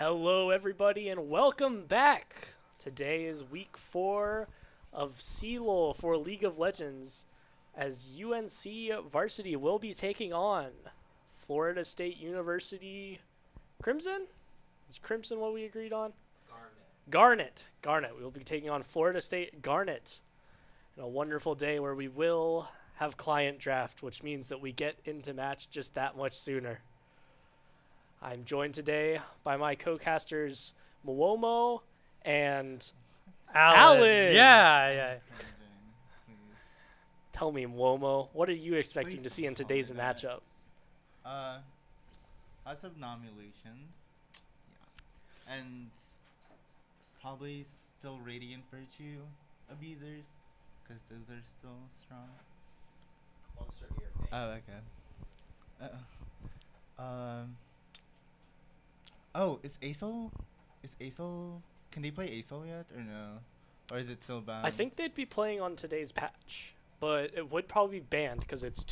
Hello, everybody, and welcome back. Today is week 4 of CLOL for League of Legends, as UNC Varsity will be taking on Florida State University Crimson. Is Crimson what we agreed on? Garnet. We will be taking on Florida State Garnet in a wonderful day where we will have client draft, which means that we get into match just that much sooner. I'm joined today by my co-casters Mwomo and Alan. Yeah. Tell me, Mwomo, what are you expecting to see in today's matchup? Lots of nominations, and probably still Radiant Virtue abusers, because those are still strong. Closer to your face. Oh, okay. Oh, is ASOL? Can they play ASOL yet or no? Or is it still banned? I think they'd be playing on today's patch, but it would probably be banned because it's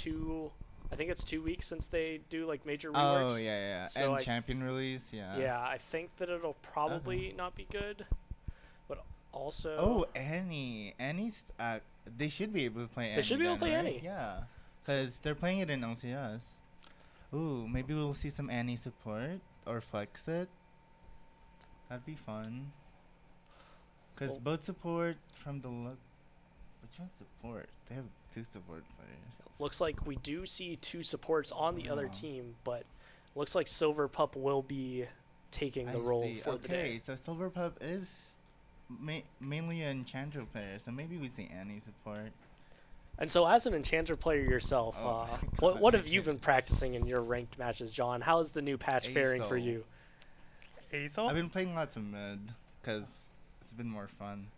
I think it's 2 weeks since they do like major reworks. Oh yeah. So and champion release, yeah. Yeah, I think that it'll probably not be good, but also. Oh, Annie's. They should be able to play Annie. They should be able to play right? Annie. Yeah, because they're playing it in LCS. Ooh, maybe we'll see some Annie support or flex it. That'd be fun. Because Cool. both support from the look. Which one's support? They have 2 support players. Looks like we do see 2 supports on the other Oh. team, but looks like Silver Pup will be taking the role for the day. Okay, so Silver Pup is mainly an Enchanter player, so maybe we see Annie support. And so, as an Enchanter player yourself, Oh my what God. have you been practicing in your ranked matches, John? How is the new patch faring for ASOL. you? ASOL? I've been playing lots of mid because it's been more fun.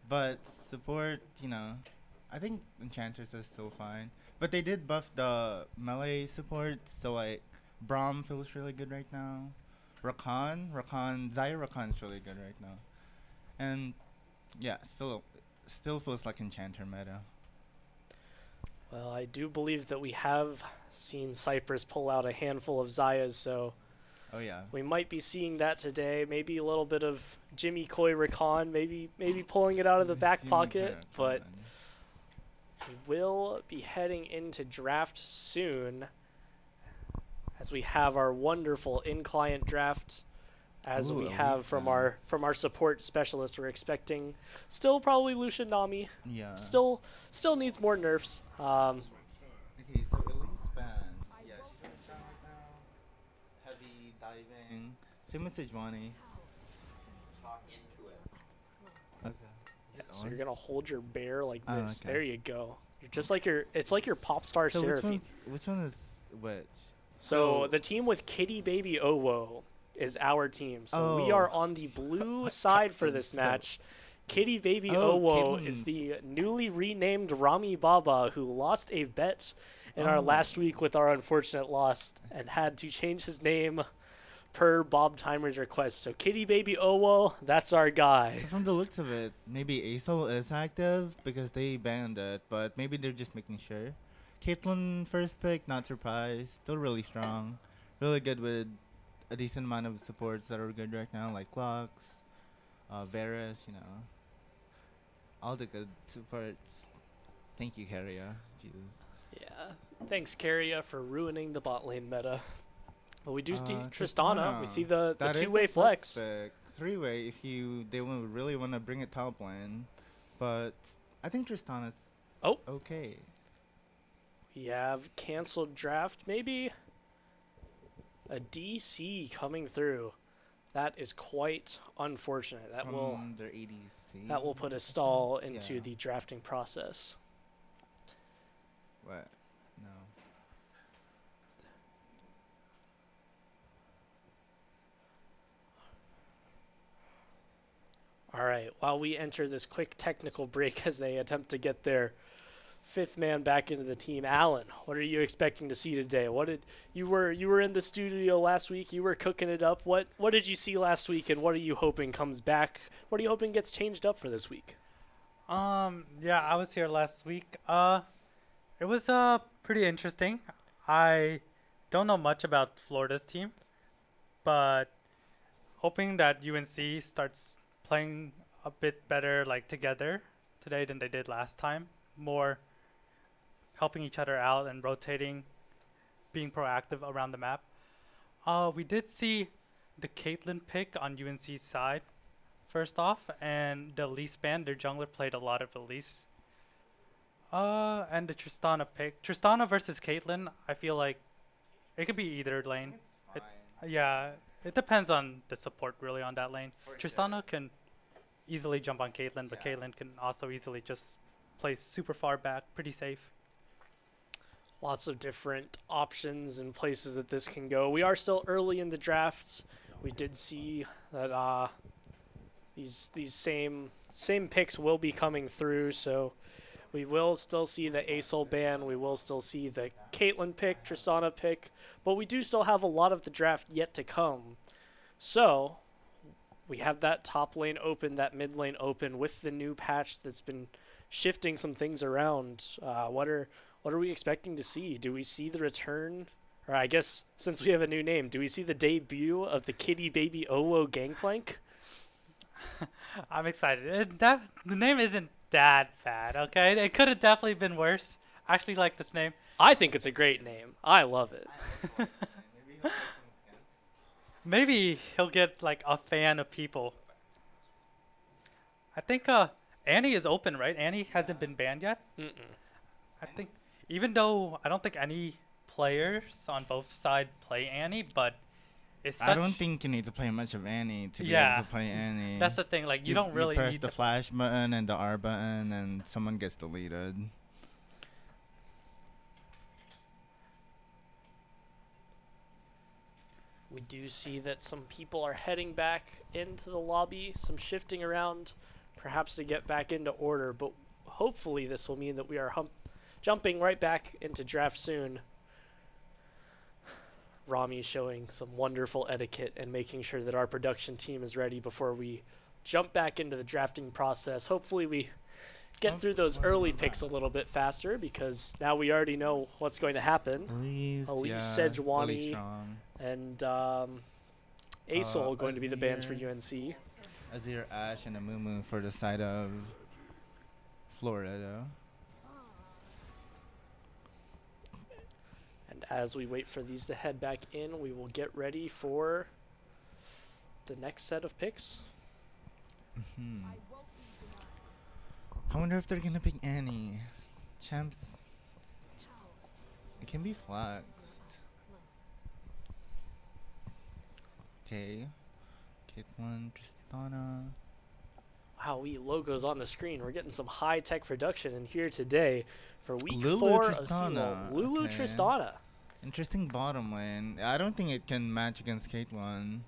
But support, I think Enchanters are still fine. But they did buff the melee support, so like Braum feels really good right now. Xayah Rakan's really good right now. And yeah, still feels like Enchanter meta. Well, I do believe that we have seen Cypress pull out a handful of Xayahs, so Oh yeah. we might be seeing that today. Maybe a little bit of Jimmy Koi Rakan, maybe pulling it out of the back Jimmy pocket, but Rakan. we will be heading into draft soon, as we have our wonderful in-client draft, as Ooh, we at have least from that. our support specialist. We're expecting still probably Lucian Nami. Yeah. Still needs more nerfs. Okay, so Elise Ban. Yeah, she's really strong right now. Heavy diving. Same as Sejuani. Talk into it. Okay. So you're gonna hold your bear like Oh, this. okay. There you go. You're just like it's like your pop star So Seraphine. which one is which? So the team with Kitty Baby Owo is our team. So we Oh. are on the blue side for this So- match. Kitty Baby Oh, Owo is Caitlyn. the newly renamed Rami Baba, who lost a bet in our Oh. last week with our unfortunate loss and had to change his name per Bob Timer's request. So Kitty Baby Owo, that's our guy. So from the looks of it, maybe ASOL is active because they banned it, but maybe they're just making sure. Caitlyn first pick, not surprised. Still really strong. Really good with a decent amount of supports that are good right now, like Clocks, Varus, all the good supports. Thank you, Carria. Jesus. Yeah. Thanks, Carria, for ruining the bot lane meta. Well, we do see Tristana. Tristana. We see the That is a two-way flex. pick. 3-way if they really want to bring it top lane. But I think Tristana's Oh. okay. We have canceled draft, maybe a DC coming through. That is quite unfortunate. That From their ADC. will put a stall into Yeah. the drafting process. What? No. All right, while we enter this quick technical break as they attempt to get their 5th man back into the team, Alan, what are you expecting to see today? You were in the studio last week? You were cooking it up. What did you see last week, and what are you hoping comes back? What are you hoping gets changed up for this week? Yeah, I was here last week. It was pretty interesting. I don't know much about Florida's team, but hoping that UNC starts playing a bit better like together today than they did last time. More helping each other out and rotating, being proactive around the map. We did see the Caitlyn pick on UNC's side first off, and the Elise ban, their jungler played a lot of Elise. And the Tristana pick. Tristana versus Caitlyn, I feel like it could be either lane. It's fine. Yeah, it depends on the support really on that lane. For Tristana can easily jump on Caitlyn, but Yeah. Caitlyn can also easily just play super far back, pretty safe. Lots of different options and places that this can go. We are still early in the draft. We did see that these same picks will be coming through, so we will still see the Asol ban. We will still see the Caitlyn pick, Tristana pick, but we do still have a lot of the draft yet to come. So we have that top lane open, that mid lane open with the new patch that's been shifting some things around. What are we expecting to see? Do we see the return, or I guess since we have a new name, do we see the debut of the Kitty Baby Owo Gangplank? I'm excited. The name isn't that bad, okay? It could have definitely been worse. I actually like this name. I think it's a great name. I love it. Maybe he'll get like a fan of people. I think Annie is open, right? Annie hasn't been banned yet. Mm-mm. I think, even though I don't think any players on both sides play Annie, but it's such, I don't think you need to play much of Annie to be Yeah. able to play Annie. that's the thing. Like you don't really press need the to. flash button and the R button, and someone gets deleted. We do see that some people are heading back into the lobby, some shifting around, perhaps to get back into order, but hopefully this will mean that we are jumping right back into draft soon. Rami showing some wonderful etiquette and making sure that our production team is ready before we jump back into the drafting process. Hopefully we get through those early picks a little bit faster, because now we already know what's going to happen. Elise, Sejuani, really strong. And Asol going to be the bans for Azir. UNC. Azir, Ashe, and a Mumu for the side of Florida. And as we wait for these to head back in, we will get ready for the next set of picks. Hmm. I wonder if they're gonna pick Annie. Champs. It can be flexed. Okay. Caitlyn, Tristana. Wow, logos on the screen. We're getting some high-tech production in here today for week Lulu 4 of Tristana, CLOL. Lulu okay. Tristana. Interesting bottom lane. I don't think it can match against Caitlyn.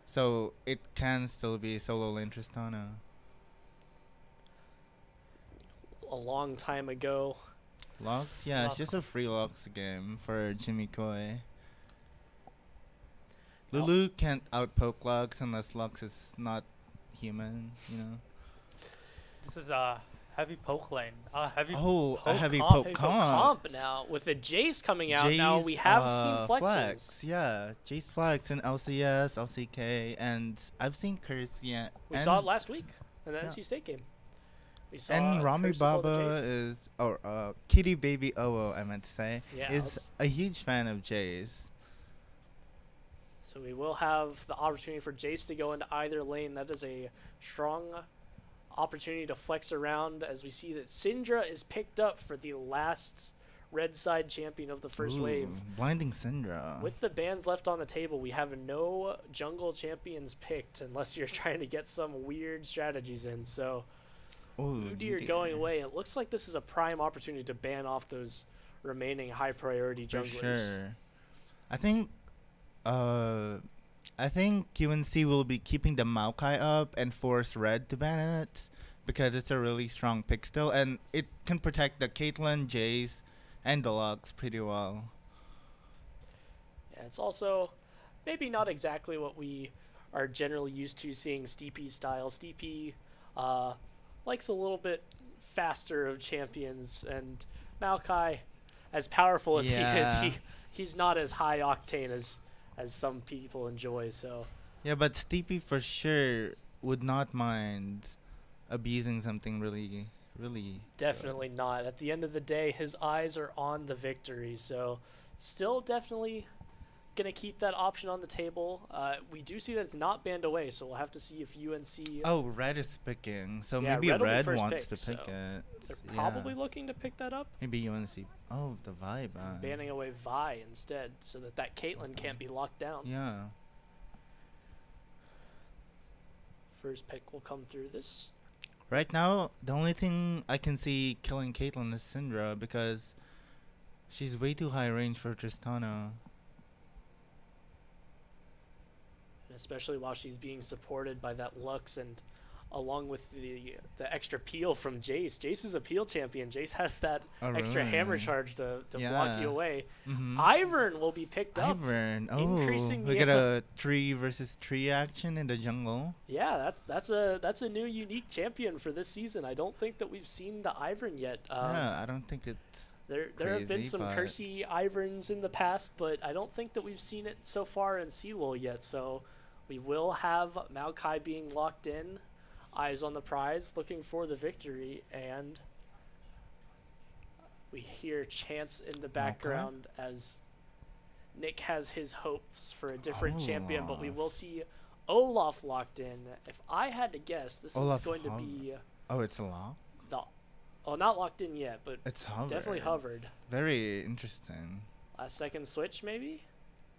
So it can still be solo lane Tristana. A long time ago. Lux? Yeah, it's Lux. just a free Lux game for Jimmy Koi. Lulu can't outpoke Lux unless Lux is not human, you know? This is a heavy poke lane. Heavy. Oh, a poke heavy comp. poke Hey, go comp. comp now. With the Jace coming out now, we have seen flexes. Flex, yeah. Jace Flex in LCS, LCK, and I've seen Curse, yeah. We and saw it last week in the Yeah. NC State game. We saw And Rami Crucible to Baba Jace. is, or Kitty Baby Owo, I meant to say, Yeah, is let's- a huge fan of Jace. So we will have the opportunity for Jace to go into either lane. That is a strong opportunity to flex around, as we see that Syndra is picked up for the last red side champion of the first Ooh, wave. Blinding Syndra. With the bans left on the table, we have no jungle champions picked unless you're trying to get some weird strategies in. So Ooh, Udyr going away. It looks like this is a prime opportunity to ban off those remaining high priority For junglers. sure. I think UNC will be keeping the Maokai up and force Red to ban it, because it's a really strong pick still, and it can protect the Caitlyn, Jace, and the Lux pretty well. Yeah, it's also maybe not exactly what we are generally used to seeing Steepy style. Steepy likes a little bit faster of champions, and Maokai, as powerful as Yeah. he is, he's not as high octane as some people enjoy. So Yeah, but Steepy for sure would not mind abusing something really, really. Definitely not. At the end of the day, his eyes are on the victory. So, still definitely gonna keep that option on the table. We do see that it's not banned away, so we'll have to see if UNC. Oh, Red is picking, so Yeah, maybe Red will be Red first wants pick, to pick so it. They're Yeah. probably looking to pick that up, Maybe UNC. Oh, the vibe. banning away Vi instead, so that Caitlyn can't be locked down. Yeah. First pick will come through this. Right now, the only thing I can see killing Caitlyn is Syndra because she's way too high range for Tristana. And especially while she's being supported by that Lux and along with the extra peel from Jace. Jace is a peel champion. Jace has that extra hammer charge to block you away. Mm-hmm. Ivern will be picked up. Ivern. Oh, increasing we the get a tree versus tree action in the jungle. Yeah, that's a new unique champion for this season. I don't think that we've seen the Ivern yet. Yeah, I don't think it's there have been crazy, some but- Cursey Iverns in the past, but I don't think that we've seen it so far in CLOL yet. So we will have Maokai being locked in, eyes on the prize, looking for the victory, and we hear chants in the background as Nick has his hopes for a different champion, but we will see Olaf locked in. If I had to guess, this Olaf is going to be Oh, it's a lock? the not locked in yet, but It's hovered. definitely hovered. Very interesting. Last second switch, maybe?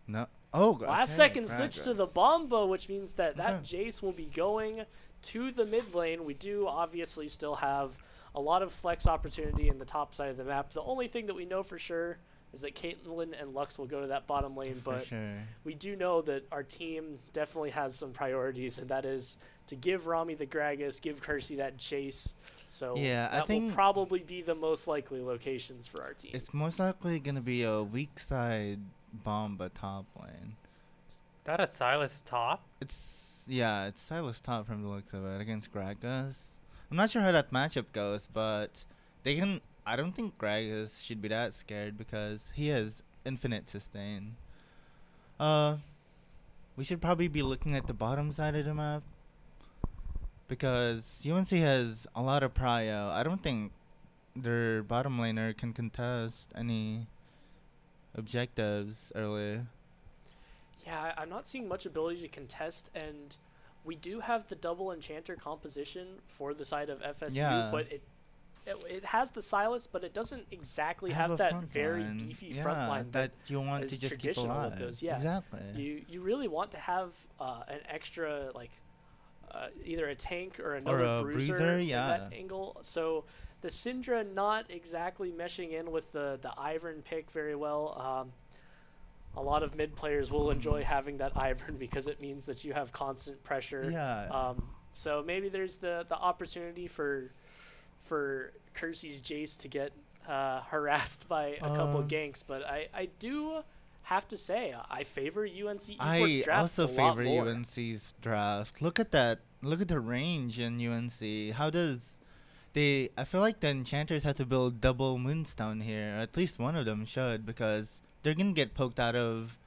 No. Oh, Last okay, second switch to the progress. Bomba, which means that Okay. Jace will be going to the mid lane. We do obviously still have a lot of flex opportunity in the top side of the map. The only thing that we know for sure is that Caitlyn and Lux will go to that bottom lane, For but sure. we do know that our team definitely has some priorities, and that is to give Rami the Gragas, give Kersey that chase. So Yeah, I that will think probably be the most likely locations for our team. it's most likely gonna be a weak side Bomba top lane. That a Silas top? It's Silas top from the looks of it against Gragas. I'm not sure how that matchup goes, but I don't think Gragas should be that scared because he has infinite sustain. We should probably be looking at the bottom side of the map because UNC has a lot of prio. I don't think their bottom laner can contest any objectives early. Yeah, I'm not seeing much ability to contest, and we do have the double enchanter composition for the side of FSU, Yeah. but it has the Silas, but it doesn't exactly Have have a that front very line. beefy Yeah, front line that you want is to just keep traditional with alive. those, yeah. Exactly. you really want to have an extra either a tank or another a bruiser, in yeah. that angle. So the Syndra not exactly meshing in with the Ivern pick very well. A lot of mid players will enjoy having that Ivern because it means that you have constant pressure. Yeah. So maybe there's the opportunity for Kersey's Jace to get harassed by a couple ganks, but I do have to say I favor UNC esports I draft also a lot favor more. UNC's draft. Look at that. Look at the range in UNC. How does they? I feel like the enchanters have to build double moonstone here. At least one of them should because they're gonna get poked out of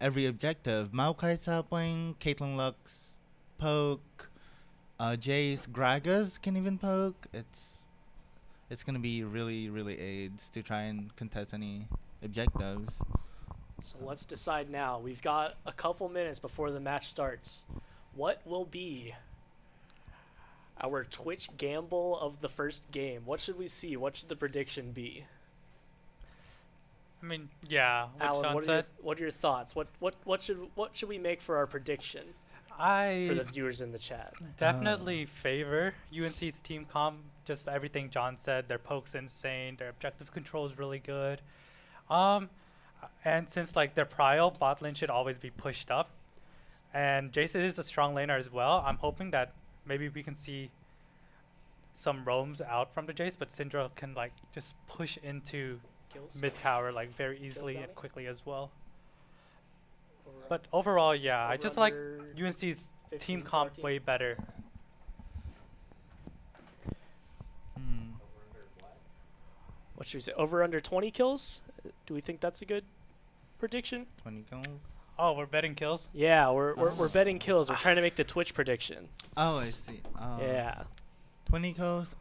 every objective. Maokai's out playing. Caitlyn Lux poke. Jace Gragas can even poke. It's gonna be really aids to try and contest any objectives. So let's decide now. We've got a couple minutes before the match starts. What will be our Twitch gamble of the first game? What should we see? What should the prediction be? I mean, yeah. What Alan, Sean what said. are your thoughts? What should we make for our prediction for I the viewers in the chat? definitely favor UNC's team comp. Just everything John said. Their poke's insane. Their objective control is really good. And since like their prio, bot lane should always be pushed up. And Jason is a strong laner as well. I'm hoping that maybe we can see some roams out from the Jace, but Syndra can like just push into Kills? mid tower like very easily Bounty? and quickly as well. Over- But overall, yeah, I over just like under UNC's 15, team comp 14? way better. Over under what? What should we say? Over under 20 kills? Do we think that's a good prediction? 20 kills. Oh, we're betting kills. Yeah, we're betting kills. We're trying to make the Twitch prediction. Oh, I see. Yeah. 20 kills.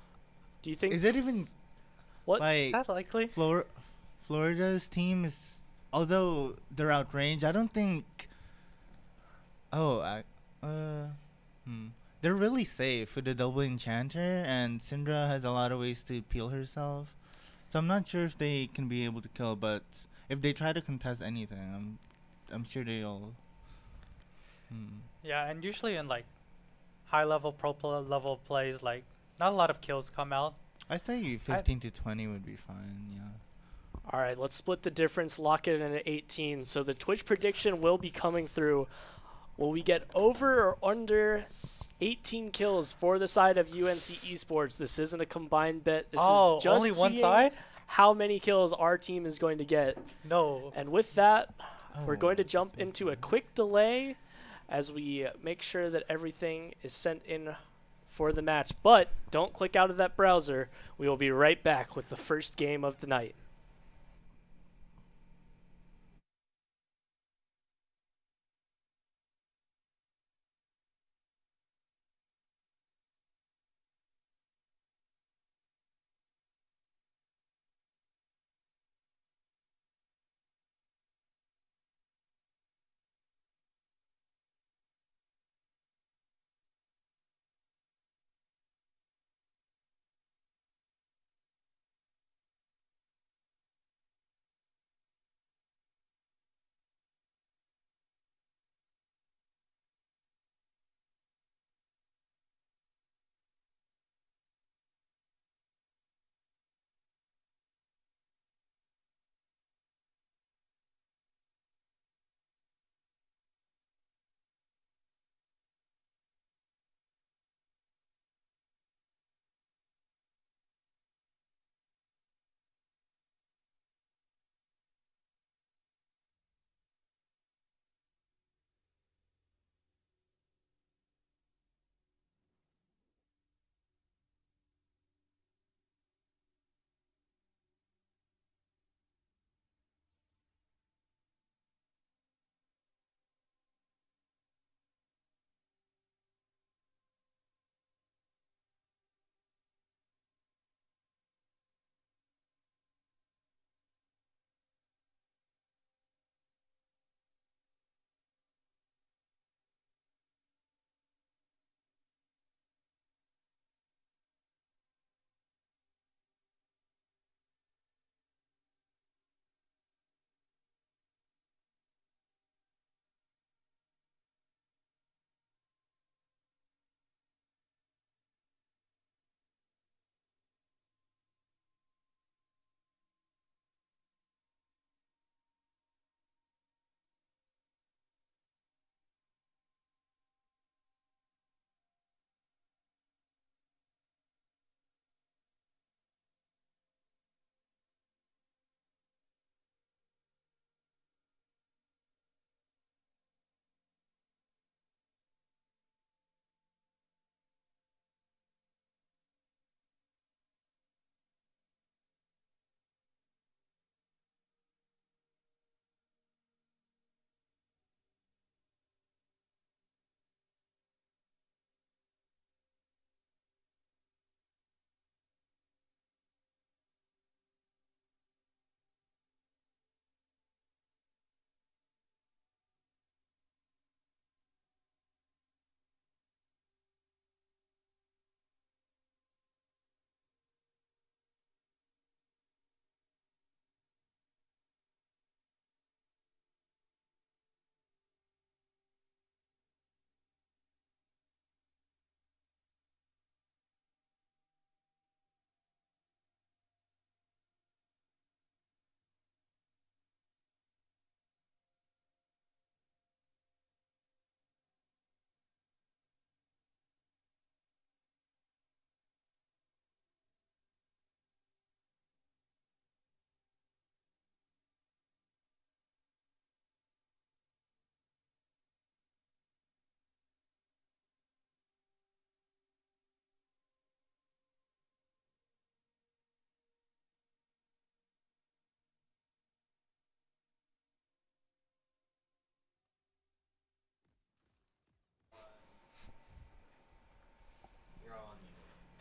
Do you think? Is it even What? Is like that likely? Florida's team is, although they're outrange, I don't think. Oh, they're really safe with the double enchanter, and Syndra has a lot of ways to peel herself. So I'm not sure if they can be able to kill, but if they try to contest anything, I'm sure they'll. Yeah, and usually in like high level level plays, like not a lot of kills come out. I say 15 to 20 would be fine. Yeah. All right, let's split the difference. Lock it in at 18. So the Twitch prediction will be coming through. Will we get over or under 18 kills for the side of UNC Esports? This isn't a combined bet. This is just only one seeing side? how many kills our team is going to get. No. And with that, we're Oh, going to this is jump big into a time. quick delay as we make sure that everything is sent in for the match. But don't click out of that browser. We will be right back with the first game of the night.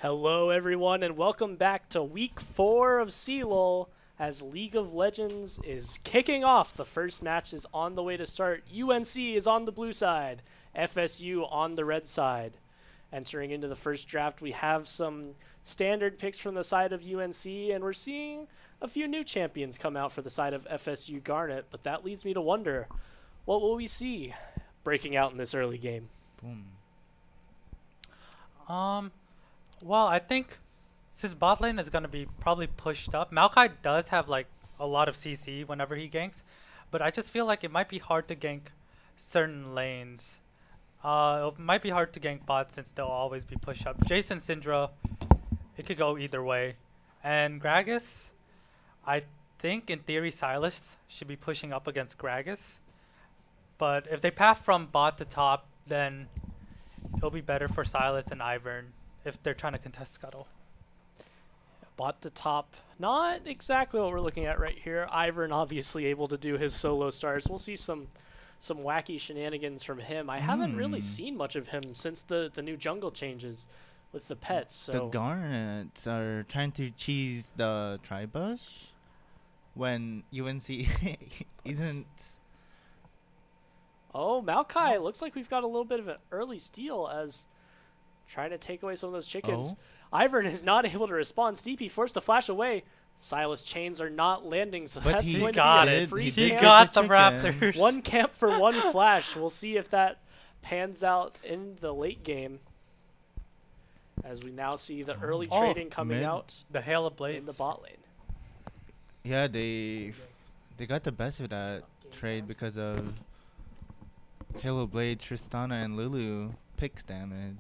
Hello, everyone, and welcome back to Week 4 of CLOL as League of Legends is kicking off. The first match is on the way to start. UNC is on the blue side, FSU on the red side. Entering into the first draft, we have some standard picks from the side of UNC, and we're seeing a few new champions come out for the side of FSU Garnet, but that leads me to wonder, what will we see breaking out in this early game? Boom. Well, I think since bot lane is going to be probably pushed up, Maokai does have like a lot of CC whenever he ganks, but I just feel like it might be hard to gank certain lanes. It might be hard to gank bots since they'll always be pushed up. Jason Syndra, it could go either way. And Gragas, I think in theory Silas should be pushing up against Gragas. But if they path from bot to top, then it'll be better for Silas and Ivern if they're trying to contest Scuttle. Bot to top, not exactly what we're looking at right here. Ivern obviously able to do his solo stars. We'll see some wacky shenanigans from him. I haven't really seen much of him since the new jungle changes with the pets. So The Garnets are trying to cheese the Tribush when UNC isn't. Oh, Maokai, looks like we've got a little bit of an early steal as trying to take away some of those chickens. Ivern is not able to respond. Steepy forced to flash away. Silas chains are not landing, so But that's he going got to be a it. free He camp. got the chickens. Raptors. One camp for one flash. We'll see if that pans out in the late game. As we now see the early Oh, trading coming mid. out The Hail of Blades. in the bot lane. Yeah, they got the best of that trade because of Halo Blade, Tristana, and Lulu picks damage.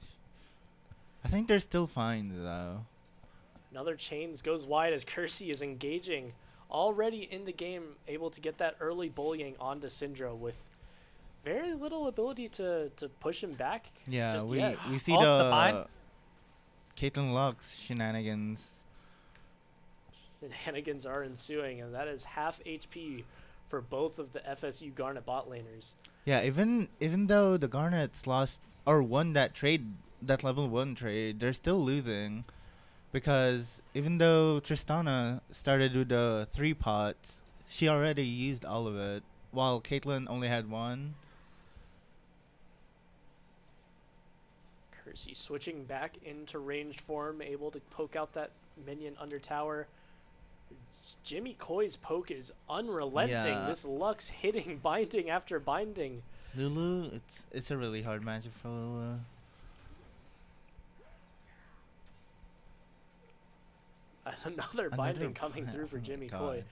I think they're still fine though. Another chains goes wide as Kersey is engaging already in the game, able to get that early bullying onto Syndra with very little ability to push him back. Yeah, just we yet. we see Oh, the the bind? Caitlyn Lux shenanigans. Shenanigans are ensuing, and that is half HP for both of the FSU Garnet bot laners. Yeah, even though the Garnets lost or won that trade, that level 1 trade, they're still losing because even though Tristana started with the 3 pots, she already used all of it, while Caitlyn only had 1. Kersey switching back into ranged form, able to poke out that minion under tower. Jimmy Coy's poke is unrelenting. Yeah. This Lux hitting binding after binding. Lulu, it's a really hard matchup for Lulu. Another binding coming through for Jimmy God. Coy.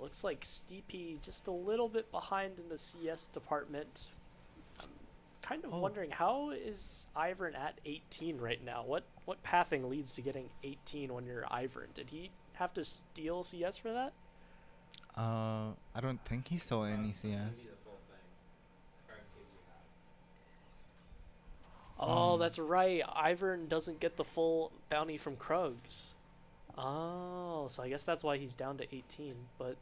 Looks like Steepy just a little bit behind in the CS department. I'm kind of wondering, how is Ivern at 18 right now? What pathing leads to getting 18 when you're Ivern? Did he have to steal CS for that? I don't think he stole any CS. Oh, that's right. Ivern doesn't get the full bounty from Krugs. Oh, so I guess that's why he's down to 18. But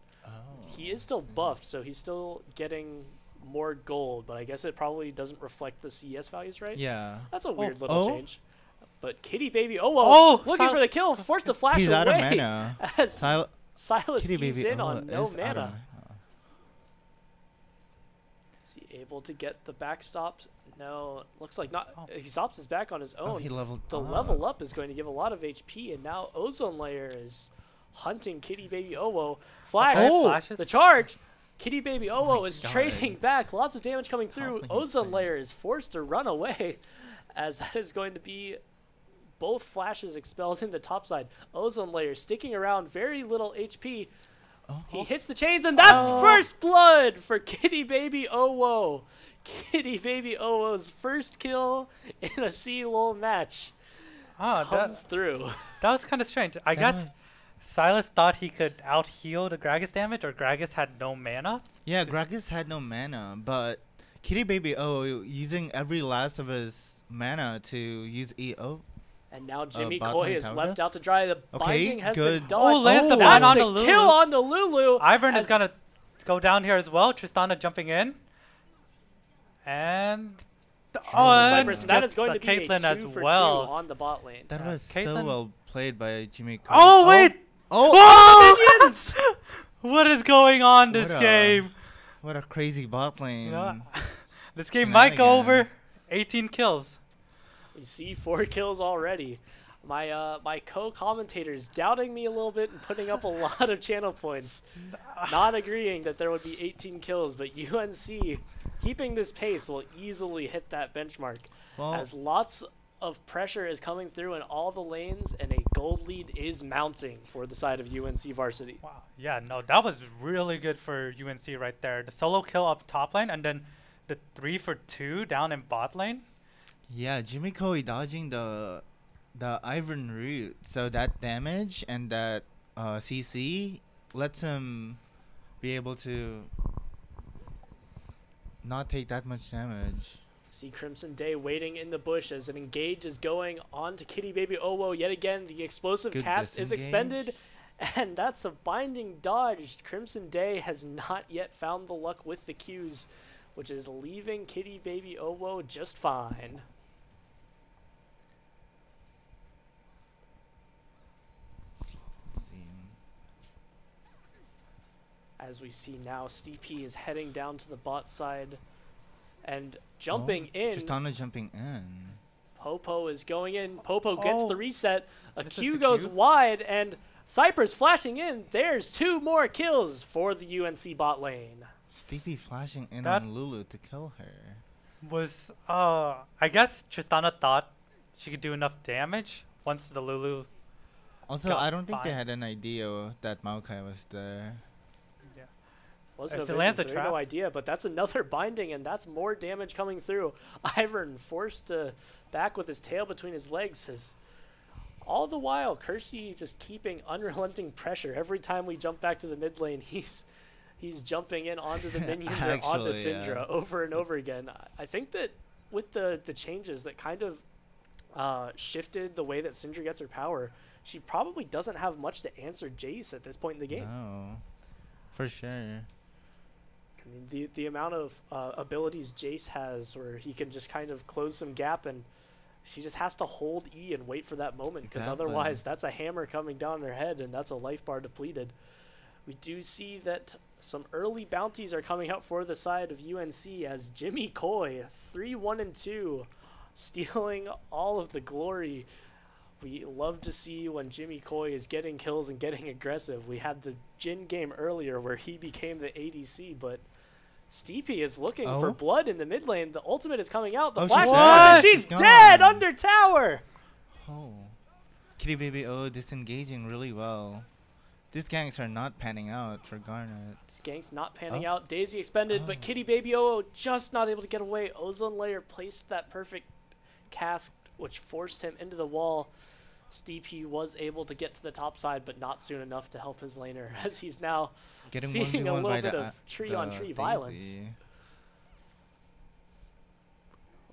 he is still buffed, so he's still getting more gold. But I guess it probably doesn't reflect the CS values, right? Yeah. That's a weird little Oh. change. But Kitty Baby, looking Sil- for the kill, forced to flash He's away. out of mana. As Silas Kitty eased Baby in on no is out of mana. mana. Is he able to get the backstop? No, looks like not. He stops his back on his own. Oh, he leveled The up. level up is going to give a lot of HP, and now Ozone Layer is hunting Kitty Baby Owo. Flash, Oh! Flashes. the charge. Kitty Baby Oh Owo my is God. trading back. Lots of damage coming through. Complicated Ozone thing. Layer is forced to run away, as that is going to be both flashes expelled in the top side. Ozone Layer sticking around, very little HP. He hits the chains, and that's first blood for Kitty Baby Owo. Kitty Baby Owo's first kill in a CLOL match comes through. That was kind of strange. I That guess was- Silas thought he could out-heal the Gragas damage, or Gragas had no mana. Yeah, Gragas had no mana, but Kitty Baby using every last of his mana to use EO. And now Jimmy bot Coy lane is tower? left out to dry. The binding has been good. dodged. lands the That's bind on the the Lulu. kill on the Lulu. Ivern is as- going to go down here as well. Tristana jumping in. And Oh, Cypress, and that gets is going the to be a Caitlyn 2 as for well. 2 on the bot lane. That was so Caitlyn- well played by Jimmy. Oh wait! Oh! Minions! What is going on this What a- game? What a crazy bot lane. You know, this game might go over 18 kills. You see 4 kills already. My co-commentators doubting me a little bit and putting up a lot of channel points. Not agreeing that there would be 18 kills, but UNC keeping this pace will easily hit that benchmark. Well, As lots of pressure is coming through in all the lanes and a gold lead is mounting for the side of UNC Varsity. Wow. Yeah, no, that was really good for UNC right there. The solo kill up top lane and then the 3 for 2 down in bot lane. yeah, Jimmy Koi dodging the Iron root, so that damage and that CC lets him be able to not take that much damage. See Crimson Day waiting in the bush as an engage is going on to Kitty Baby Owo. Yet again, the explosive Good cast is expended, and that's a binding dodge. Crimson Day has not yet found the luck with the Qs, which is leaving Kitty Baby Owo just fine. Let's see. As we see now, Steepy is heading down to the bot side and jumping in. Tristana jumping in. Popo is going in. Popo gets the Oh. reset. A This is Q the goes Q? wide, and Cypress flashing in. There's 2 more kills for the UNC bot lane. Steepy flashing in That- on Lulu to kill her. Was I guess Tristana thought she could do enough damage once the Lulu. Also, Got I don't think they fine. had an idea that Maokai was there. Wasn't If a it vision, lands so a they had trap- no idea, but that's another binding, and that's more damage coming through. Ivern forced to back with his tail between his legs. All the while, Kersey just keeping unrelenting pressure. Every time we jump back to the mid lane, he's jumping in onto the minions or onto Actually, Syndra yeah. over and over again. I think that with the changes that kind of shifted the way that Syndra gets her power, she probably doesn't have much to answer Jace at this point in the game. No, for sure. I mean, the amount of abilities Jace has where he can just kind of close some gap, and she just has to hold E and wait for that moment, because Exactly. otherwise that's a hammer coming down her head, and that's a life bar depleted. We do see that some early bounties are coming out for the side of UNC as Jimmy Coy, 3-1-2, stealing all of the glory. We love to see when Jimmy Coy is getting kills and getting aggressive. We had the Jin game earlier where he became the ADC, but Steepy is looking for Oh? blood in the mid lane. The ultimate is coming out. The Oh, flash she's is dead. and she's She's dead gone. under tower. Oh. Kitty Baby O disengaging really well. These ganks are not panning out for Garnet. Skank's not panning Oh. out. Daisy expended, but Oh. Kitty Baby Oo just not able to get away. Ozone Layer placed that perfect cast, which forced him into the wall. Steepy was able to get to the top side, but not soon enough to help his laner, as he's now Getting seeing a 1v1 little by bit the, of tree-on-tree violence. Daisy.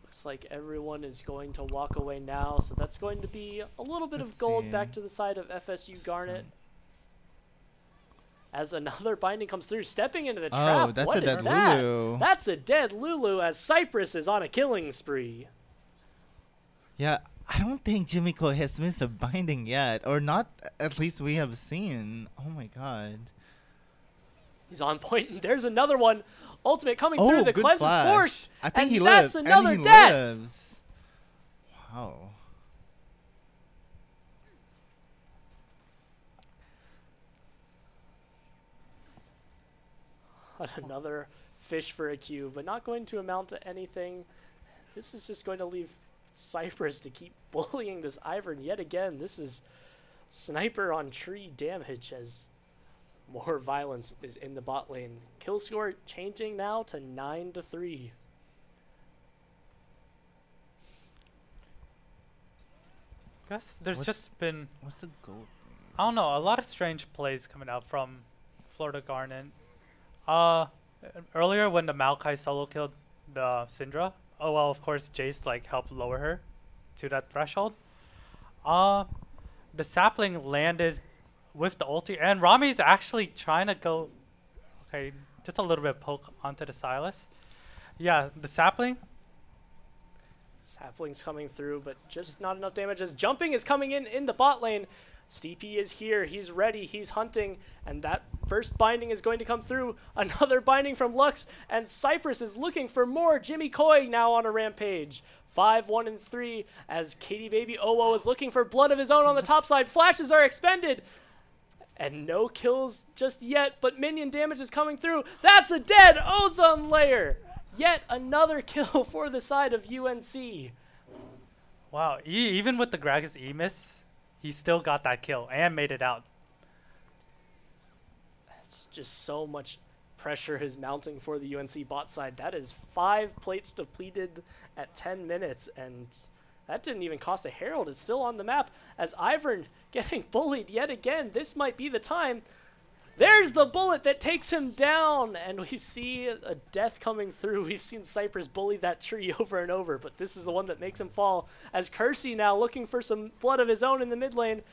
Looks like everyone is going to walk away now, so that's going to be a little bit of Let's gold see. back to the side of FSU Garnet. As another binding comes through, stepping into the trap. Oh, that's What a is dead that? Lulu. That's a dead Lulu as Cypress is on a killing spree. Yeah, I don't think Jimmy Cole has missed a binding yet, or not. At least we have seen. Oh my god. He's on point, and there's another one. Ultimate coming Oh, through. The good cleanse flash. is forced. I think and he that's lives. another and he death. lives. Wow. Another fish for a Q, but not going to amount to anything. This is just going to leave Cypress to keep bullying this Ivern yet again. This is sniper on tree damage as more violence is in the bot lane. Kill score changing now to 9-3. Guess there's What's- just been, What's the gold? I don't know, a lot of strange plays coming out from Florida Garnet. Earlier when the Maokai solo killed the Syndra, oh well, of course Jace like helped lower her to that threshold. The sapling landed with the ulti, and Rami's actually trying to go. Okay, just a little bit poke onto the Silas. Yeah, the sapling Sapling's coming through, but just not enough damage as Jumping is coming in the bot lane. Steepy is here. He's ready. He's hunting. And that first binding is going to come through. Another binding from Lux. And Cypress is looking for more. Jimmy Koi now on a rampage. 5, 1, and 3 as Katie Baby Owo is looking for blood of his own on the top side. Flashes are expended. And no kills just yet, but minion damage is coming through. That's a dead ozone layer. Yet another kill for the side of UNC. Wow, even with the Gragas E-miss, he still got that kill and made it out. It's just so much pressure is mounting for the UNC bot side. That is 5 plates depleted at 10 minutes, and that didn't even cost a Herald. It's still on the map as Ivern getting bullied yet again. This might be the time. There's the bullet that takes him down, and we see a death coming through. We've seen Cypress bully that tree over and over, but this is the one that makes him fall, as Kersey now looking for some blood of his own in the mid lane,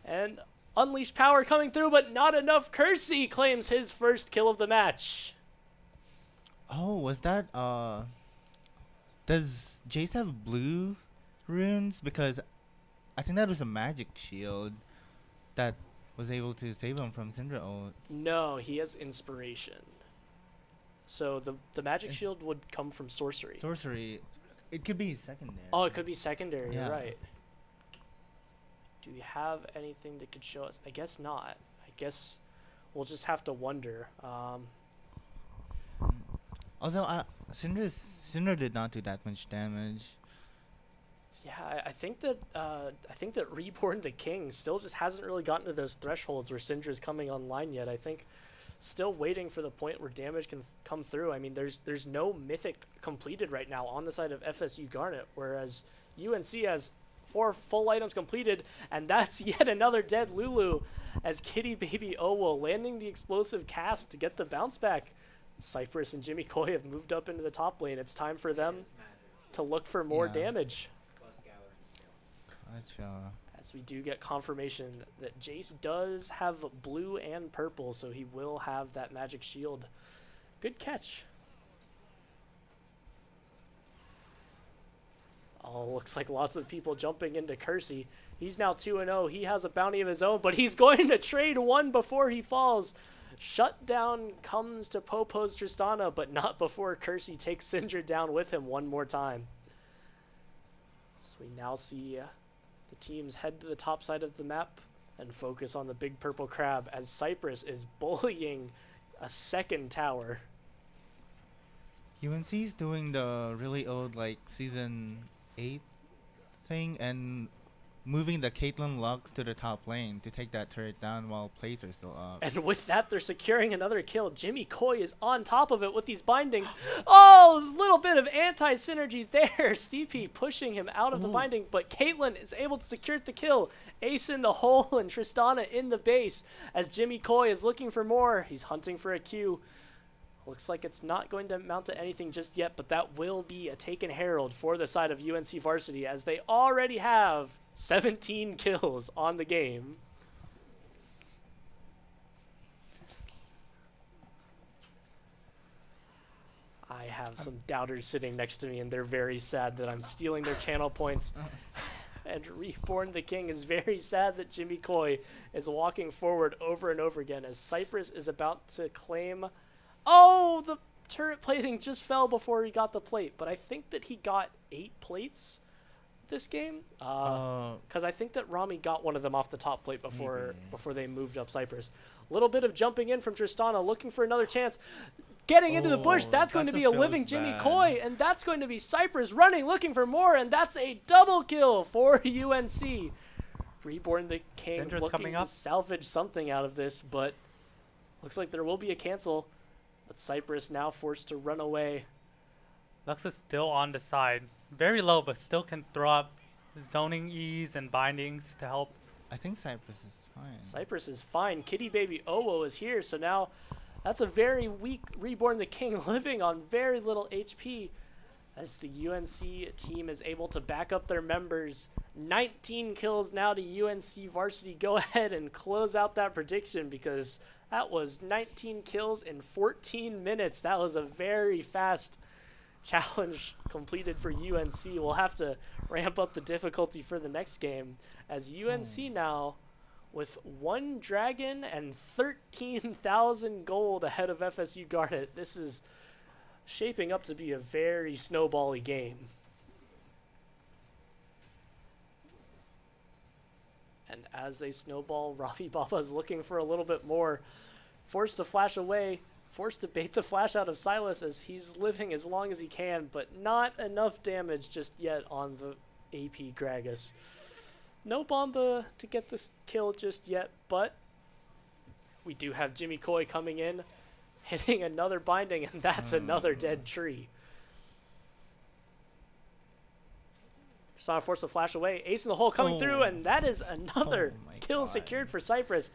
and Unleashed Power coming through, but not enough. Kersey claims his first kill of the match. Oh, was that, does Jace have blue runes? Because I think that was a magic shield that was able to save him from Syndra ults. No, he has inspiration. So the magic shield would come from sorcery. Sorcery. It could be secondary. Oh, it could be secondary. Yeah. You're right. Do we have anything that could show us? I guess not. I guess we'll just have to wonder. Although Syndra did not do that much damage. Yeah, I think that Reborn the King still just hasn't really gotten to those thresholds where Syndra's coming online yet. I think still waiting for the point where damage can come through. I mean, there's no mythic completed right now on the side of FSU Garnet, whereas UNC has 4 full items completed, and that's yet another dead Lulu as Kitty Baby Owo landing the explosive cast to get the bounce back. Cypress and Jimmy Koi have moved up into the top lane. It's time for them to look for more damage. Gotcha. As we do get confirmation that Jace does have blue and purple, so he will have that magic shield. Good catch. Oh, looks like lots of people jumping into Kersey. He's now 2-0. He has a bounty of his own, but he's going to trade one before he falls. Shutdown comes to Popo's Tristana, but not before Kersey takes Syndra down with him one more time. So we now see the teams head to the top side of the map and focus on the big purple crab as Cypress is bullying a second tower. UNC's doing the really old, like, Season 8 thing and moving the Caitlyn Lux to the top lane to take that turret down while plays are still up. And with that, they're securing another kill. Jimmy Koi is on top of it with these bindings. Oh, a little bit of anti-synergy there. Steepy pushing him out of the binding, but Caitlyn is able to secure the kill. Ace in the hole and Tristana in the base as Jimmy Koi is looking for more. He's hunting for a Q. Looks like it's not going to amount to anything just yet, but that will be a taken Herald for the side of UNC Varsity as they already have 17 kills on the game. I have some doubters sitting next to me, and they're very sad that I'm stealing their channel points. And Reborn the King is very sad that Jimmy Koi is walking forward over and over again as Cypress is about to claim... Oh, the turret plating just fell before he got the plate, but I think that he got 8 plates this game. Because I think that Rami got one of them off the top plate before they moved up Cypress. A little bit of jumping in from Tristana, looking for another chance. Getting into the bush, that's going to be a living Jimmy Koi, and that's going to be Cypress running, looking for more, and that's a double kill for UNC. Reborn the King Syndra's looking to salvage something out of this, but looks like there will be a cancel. But Cypress now forced to run away. Lux is still on the side. Very low, but still can throw up zoning E's and bindings to help. I think Cypress is fine. Cypress is fine. Kitty Baby Owo is here, so now that's a very weak Reborn the King living on very little HP as the UNC team is able to back up their members. 19 kills now to UNC Varsity. Go ahead and close out that prediction because that was 19 kills in 14 minutes. That was a very fast challenge completed for UNC. We'll have to ramp up the difficulty for the next game, as UNC now with 1 dragon and 13,000 gold ahead of FSU Garnet. This is shaping up to be a very snowbally game. And as they snowball, Robbie Baba is looking for a little bit more. Forced to flash away, forced to bait the flash out of Silas as he's living as long as he can, but not enough damage just yet on the AP Gragas. No Bomba to get this kill just yet, but we do have Jimmy Coy coming in, hitting another binding, and that's another dead tree. Persona forced to flash away. Ace in the hole coming through, and that is another kill secured for Cypress.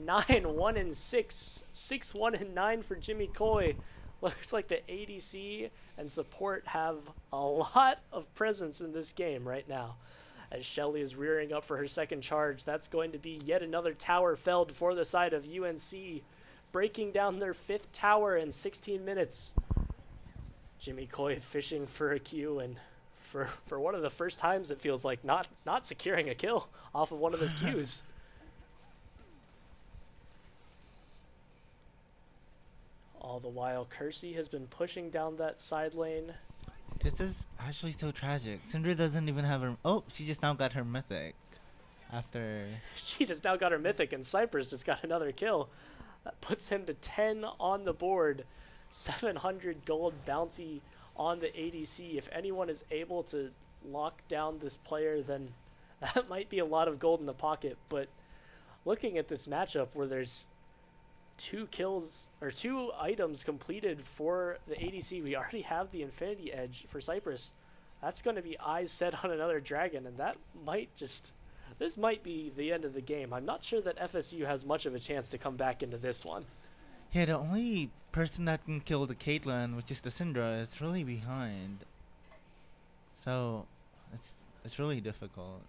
9-1-6, 6-1-9 for Jimmy Coy. Looks like the ADC and support have a lot of presence in this game right now. As Shelly is rearing up for her second charge, that's going to be yet another tower felled for the side of UNC, breaking down their 5th tower in 16 minutes. Jimmy Coy fishing for a Q, and for one of the first times it feels like not securing a kill off of one of his Qs. All the while, Kersey has been pushing down that side lane. This is actually so tragic. Syndra doesn't even have her. Oh, she just now got her mythic. After. She just now got her mythic, and Cypress just got another kill. That puts him to 10 on the board. 700 gold bounty on the ADC. If anyone is able to lock down this player, then that might be a lot of gold in the pocket. But looking at this matchup where there's 2 kills or 2 items completed for the ADC, we already have the Infinity Edge for Cypress. That's going to be eyes set on another dragon, and that might just, this might be the end of the game. I'm not sure that FSU has much of a chance to come back into this one. Yeah, the only person that can kill the Caitlyn, which is the Syndra, is really behind. So it's really difficult.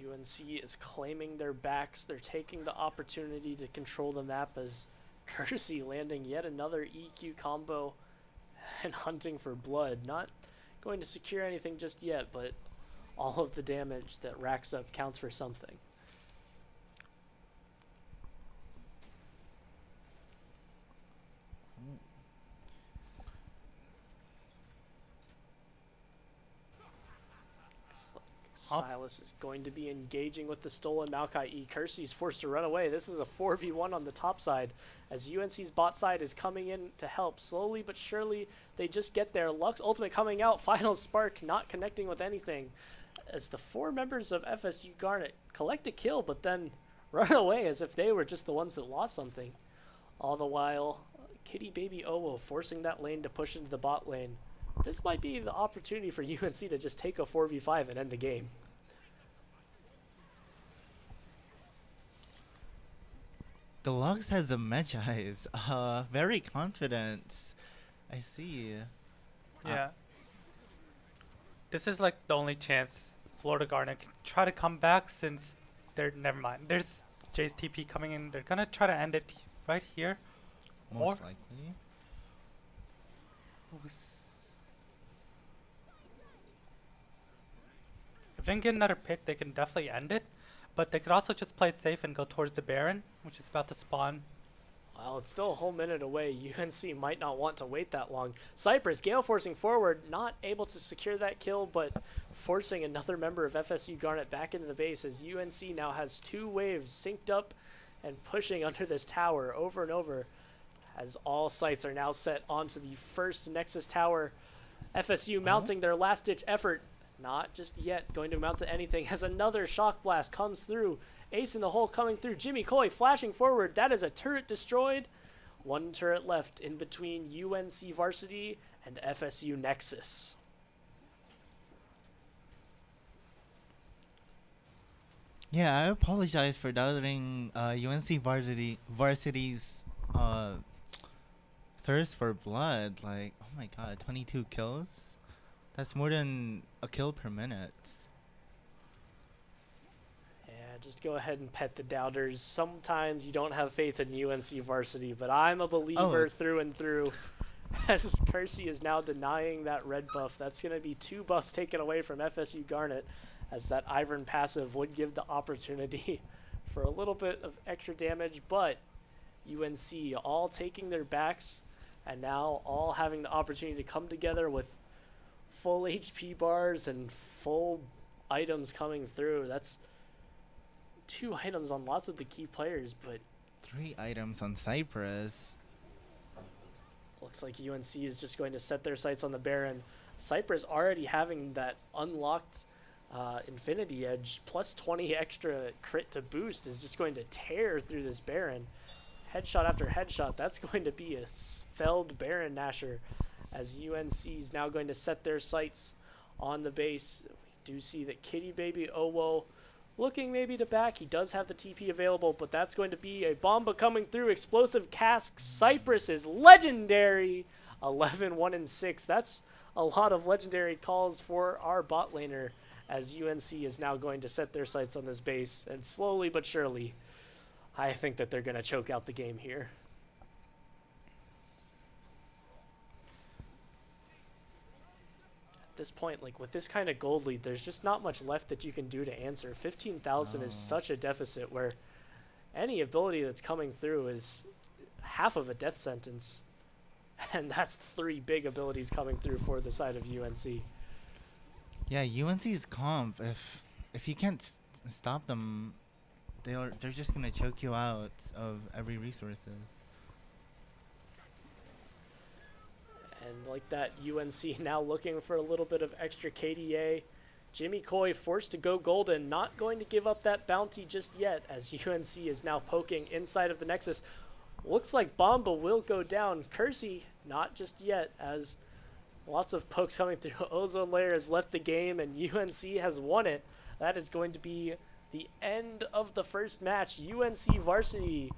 UNC is claiming their backs. They're taking the opportunity to control the map as Kersey landing yet another EQ combo and hunting for blood. Not going to secure anything just yet, but all of the damage that racks up counts for something. Silas is going to be engaging with the stolen Maokai E. Kersey's forced to run away. This is a 4v1 on the top side as UNC's bot side is coming in to help. Slowly but surely, they just get there. Lux ultimate coming out. Final spark not connecting with anything as the 4 members of FSU Garnet collect a kill but then run away as if they were just the ones that lost something. All the while, Kitty Baby Owo forcing that lane to push into the bot lane. This might be the opportunity for UNC to just take a 4v5 and end the game. The Lux has the Magi's. Very confident. I see. Yeah. This is like the only chance Florida Garnet can try to come back since they're, never mind. There's Jay's TP coming in. They're gonna try to end it right here. Most likely. If they can get another pick, they can definitely end it. But they could also just play it safe and go towards the Baron, which is about to spawn. Well, it's still a whole minute away. UNC might not want to wait that long. Cypress, Gale forcing forward, not able to secure that kill, but forcing another member of FSU Garnet back into the base as UNC now has 2 waves synced up and pushing under this tower over and over as all sights are now set onto the first Nexus tower. FSU mounting their last-ditch effort. Not just yet going to amount to anything as another shock blast comes through. Ace in the hole coming through. Jimmy Coy flashing forward. That is a turret destroyed. 1 turret left in between UNC Varsity and FSU Nexus. Yeah, I apologize for doubting UNC Varsity's thirst for blood. Like, oh my god, 22 kills? That's more than a kill per minute. And just go ahead and pet the doubters. Sometimes you don't have faith in UNC Varsity, but I'm a believer through and through. As Kersey is now denying that red buff, that's going to be 2 buffs taken away from FSU Garnet, as that Ivern passive would give the opportunity for a little bit of extra damage, but UNC all taking their backs and now all having the opportunity to come together with full HP bars and full items coming through. That's 2 items on lots of the key players, but 3 items on Cypress. looks like UNC is just going to set their sights on the Baron. Cypress already having that unlocked Infinity Edge, plus 20 extra crit to boost, is just going to tear through this Baron. Headshot after headshot, that's going to be a felled Baron Nasher, as UNC is now going to set their sights on the base. We do see that Kitty Baby Owo looking maybe to back. He does have the TP available, but that's going to be a Bomba coming through. Explosive Cask. Cypress is legendary. 11-1-6. That's a lot of legendary calls for our bot laner, as UNC is now going to set their sights on this base. And slowly but surely, I think that they're going to choke out the game here. At this point, like with this kind of gold lead, there's just not much left that you can do to answer. 15,000 is such a deficit where any ability that's coming through is half of a death sentence. And that's 3 big abilities coming through for the side of UNC. Yeah, UNC's comp, if you can't stop them, they're just gonna choke you out of every resources. And like that, UNC now looking for a little bit of extra KDA. Jimmy Coy forced to go golden, not going to give up that bounty just yet, as UNC is now poking inside of the Nexus. Looks like Bomba will go down. Kersey, not just yet, as lots of pokes coming through. Ozone Layer has left the game, and UNC has won it. That is going to be the end of the first match. UNC Varsity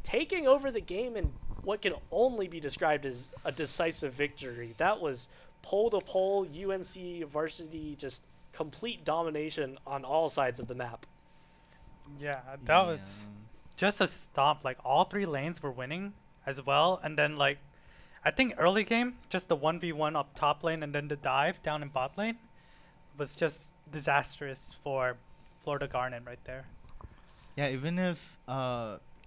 taking over the game in what can only be described as a decisive victory. That was pole to pole, UNC Varsity, just complete domination on all sides of the map. Yeah, that was just a stomp. Like, all 3 lanes were winning as well. And then, like, I think early game, just the 1v1 up top lane and then the dive down in bot lane was just disastrous for Florida Garnet right there. Yeah, even if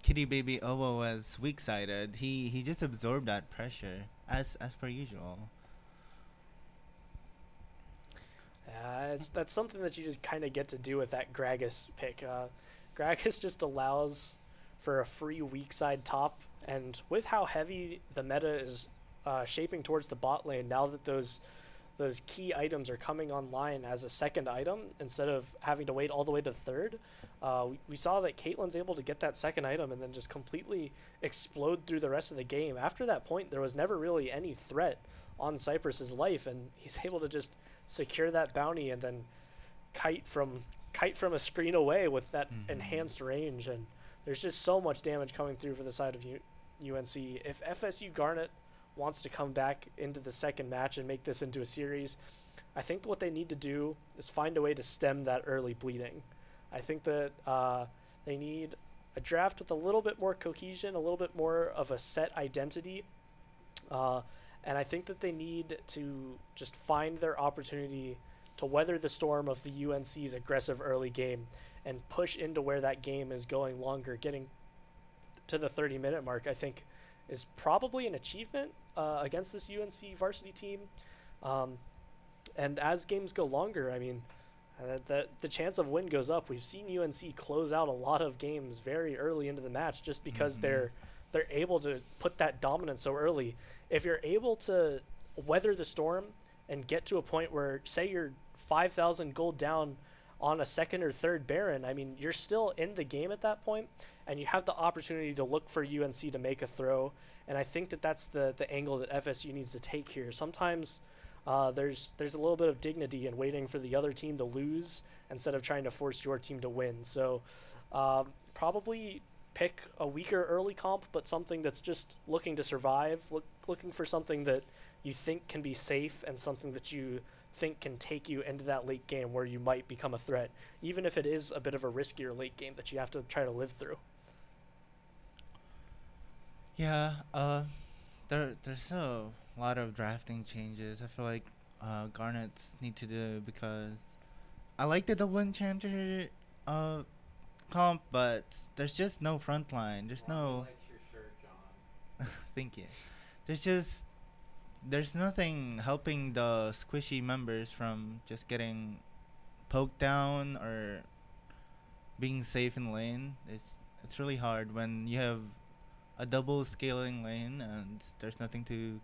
Kitty Baby Owo was weak-sided, he just absorbed that pressure as per usual. That's something that you just kind of get to do with that Gragas pick. Gragas just allows for a free weak side top, and with how heavy the meta is shaping towards the bot lane, now that those key items are coming online as a second item instead of having to wait all the way to third, we saw that Caitlyn's able to get that second item and then just completely explode through the rest of the game. After that point, there was never really any threat on Cypress's life, and he's able to just secure that bounty and then kite from a screen away with that enhanced range. And there's just so much damage coming through for the side of UNC. If FSU Garnet wants to come back into the second match and make this into a series, I think what they need to do is find a way to stem that early bleeding. I think that they need a draft with a little bit more cohesion, a little bit more of a set identity, and I think that they need to just find their opportunity to weather the storm of the UNC's aggressive early game and push into where that game is going longer. Getting to the 30-minute mark, I think, is probably an achievement against this UNC varsity team. And as games go longer, I mean, the chance of win goes up. We've seen UNC close out a lot of games very early into the match just because they're able to put that dominance so early. If you're able to weather the storm and get to a point where, say, you're 5,000 gold down on a second or third Baron, I mean, you're still in the game at that point, and you have the opportunity to look for UNC to make a throw. And I think that that's the angle that FSU needs to take here. Sometimes there's a little bit of dignity in waiting for the other team to lose instead of trying to force your team to win. So probably pick a weaker early comp, but something that's just looking to survive, looking for something that you think can be safe and something that you think can take you into that late game where you might become a threat, even if it is a bit of a riskier late game that you have to try to live through. Yeah, there's a lot of drafting changes. I feel like Garnets need to do because I like the double enchanter comp, but there's just no front line. There's no. Likes your shirt, John. Thank you. There's nothing helping the squishy members from just getting poked down or being safe in lane. It's really hard when you have a double scaling lane and there's nothing to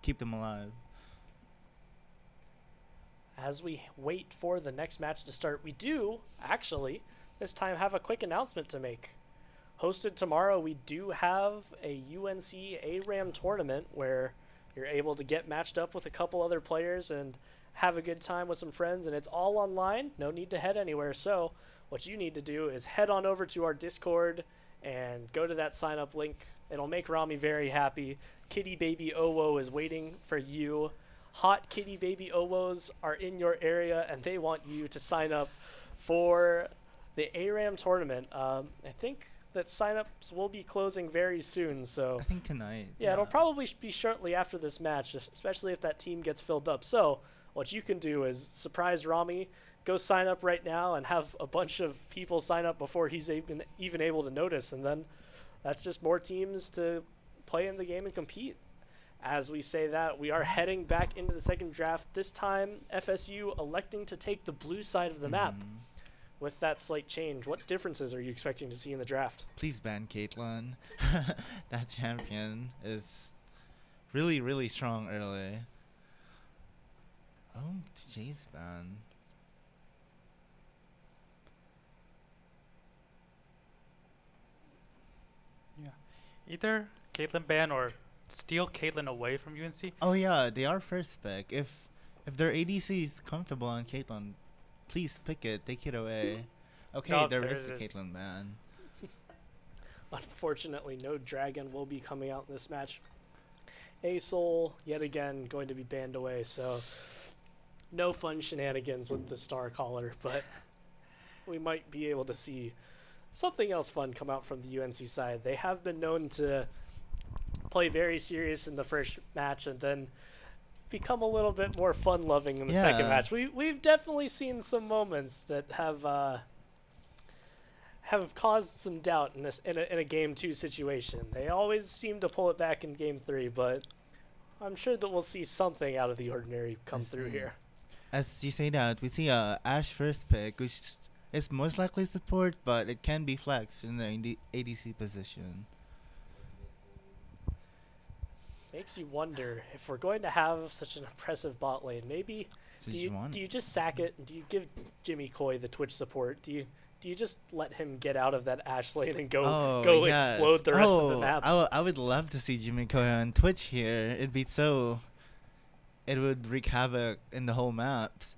keep them alive. As we wait for the next match to start, we do actually this time have a quick announcement to make. Hosted tomorrow, we do have a UNC ARAM tournament where you're able to get matched up with a couple other players and have a good time with some friends, and it's all online. No need to head anywhere. So what you need to do is head on over to our Discord and go to that sign up link. It'll make Rami very happy. Kitty Baby Owo is waiting for you. Hot Kitty Baby Owos are in your area, and they want you to sign up for the ARAM tournament. I think that signups will be closing very soon, so I think tonight. yeah, it'll probably be shortly after this match, especially if that team gets filled up. So what you can do is surprise Rami, go sign up right now and have a bunch of people sign up before he's even able to notice, and then that's just more teams to play in the game and compete. As we say that, we are heading back into the second draft, this time FSU electing to take the blue side of the map. With that slight change, what differences are you expecting to see in the draft? Please ban Caitlyn. That champion is really, really strong early. Oh, Jay's ban. Yeah. Either Caitlyn ban or steal Caitlyn away from UNC. Oh yeah, they are first pick. If their ADC is comfortable on Caitlyn, please pick it, take it away. Okay, Oh, there there is it the is. Caitlyn ban. Unfortunately, no dragon will be coming out in this match. ASOL, yet again, going to be banned away, so no fun shenanigans with the Star Caller, but we might be able to see something else fun come out from the UNC side. They have been known to play very serious in the first match and then become a little bit more fun-loving in the second Yeah. match. We've definitely seen some moments that have caused some doubt in a game 2 situation. They always seem to pull it back in game 3, but I'm sure that we'll see something out of the ordinary come I through see. here. As you say that, we see Ash first pick, which is most likely support, but it can be flexed in the ADC position. Makes you wonder if we're going to have such an impressive bot lane. Maybe do you just sack it? And do you give Jimmy Coy the Twitch support? Do you just let him get out of that Ash lane and go yes. explode the rest of the map? I would love to see Jimmy Koya on Twitch here. It would wreak havoc in the whole maps.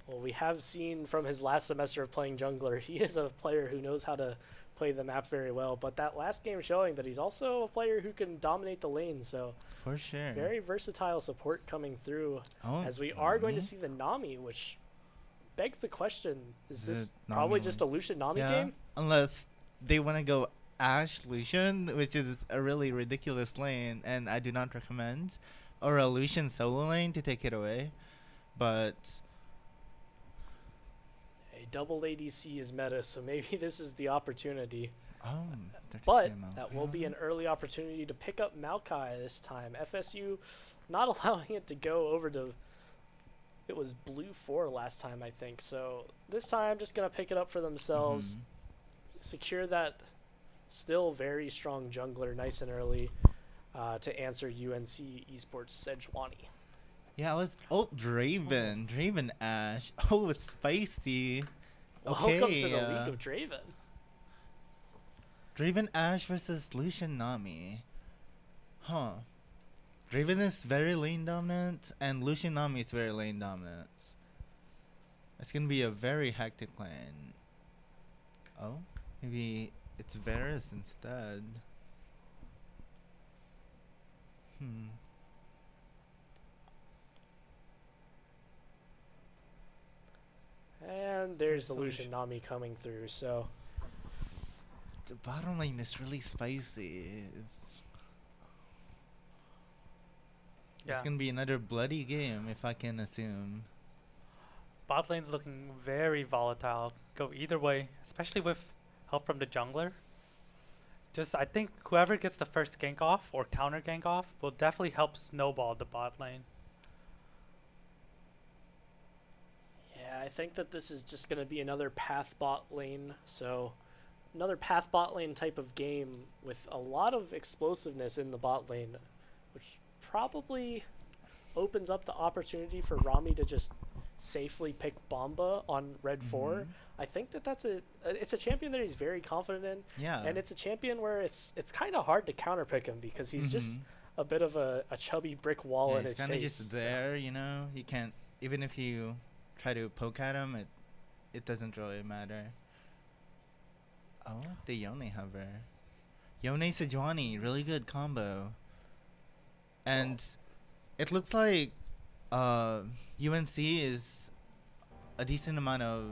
Well, we have seen from his last semester of playing jungler, he is a player who knows how to play the map very well. But that last game showing that he's also a player who can dominate the lane. So For sure. very versatile support coming through. Oh, As we are going to Nami? see the Nami, which begs the question, is Is this it Nami probably lane? just a Lucian Nami Yeah, game? unless they want to go Ash Lucian, which is a really ridiculous lane, and I do not recommend, or a Lucian solo lane to take it away. But A double ADC is meta, so maybe this is the opportunity. they're But taking him that out. will be an early opportunity to pick up Maokai this time. FSU not allowing it to go over to... It was blue 4 last time, I think. So this time, just going to pick it up for themselves. Mhm. Secure that still very strong jungler nice and early to answer UNC Esports Sejuani. Yeah, Draven Ash. Oh, it's spicy. Welcome to Okay, the League of Draven. Draven Ash versus Lucian Nami. Huh. Draven is very lane dominant, and Lucian Nami is very lane dominant. It's gonna be a very hectic lane. Oh, maybe it's Varus instead. and there's the There's Lucian Nami coming through. So The bottom lane is really spicy. Yeah. It's gonna be another bloody game if I can assume. Bot lane's looking very volatile. Go either way, especially with help from the jungler. Just I think whoever gets the first gank off or counter gank off will definitely help snowball the bot lane. yeah, I think that this is just going to be another path bot lane. So another path bot lane type of game with a lot of explosiveness in the bot lane, which probably opens up the opportunity for Rami to just safely pick Bomba on red 4. Mhm. I think that it's a champion that he's very confident in, Yeah. and it's a champion where it's kind of hard to counterpick him because he's just Mhm. a bit of a chubby brick wall Yeah, in he's his kind of face. just so- there, you know. You can't, even if you try to poke at him, it doesn't really matter. Oh, the Yone hover. Yone Sejuani, really good combo. And it looks like UNC is a decent amount of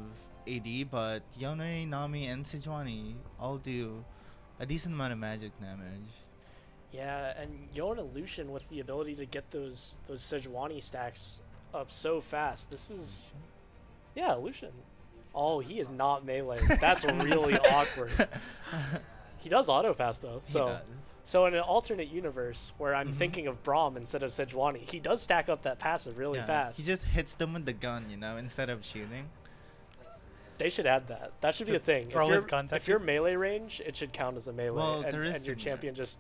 AD, but Yone, Nami, and Sejuani all do a decent amount of magic damage. Yeah, and Yon and Lucian with the ability to get those Sejuani stacks up so fast. This is yeah, Lucian. Oh, he is not melee. That's really awkward. He does auto fast though. He So does. so in an alternate universe where I'm Mhm. thinking of Braum instead of Sejuani, he does stack up that passive really Yeah, fast. He just hits them with the gun, you know, instead of shooting. They should add that. That should be a Just thing. throw his guns at If you're melee range, it should count as a melee, Well, there is and your some- champion just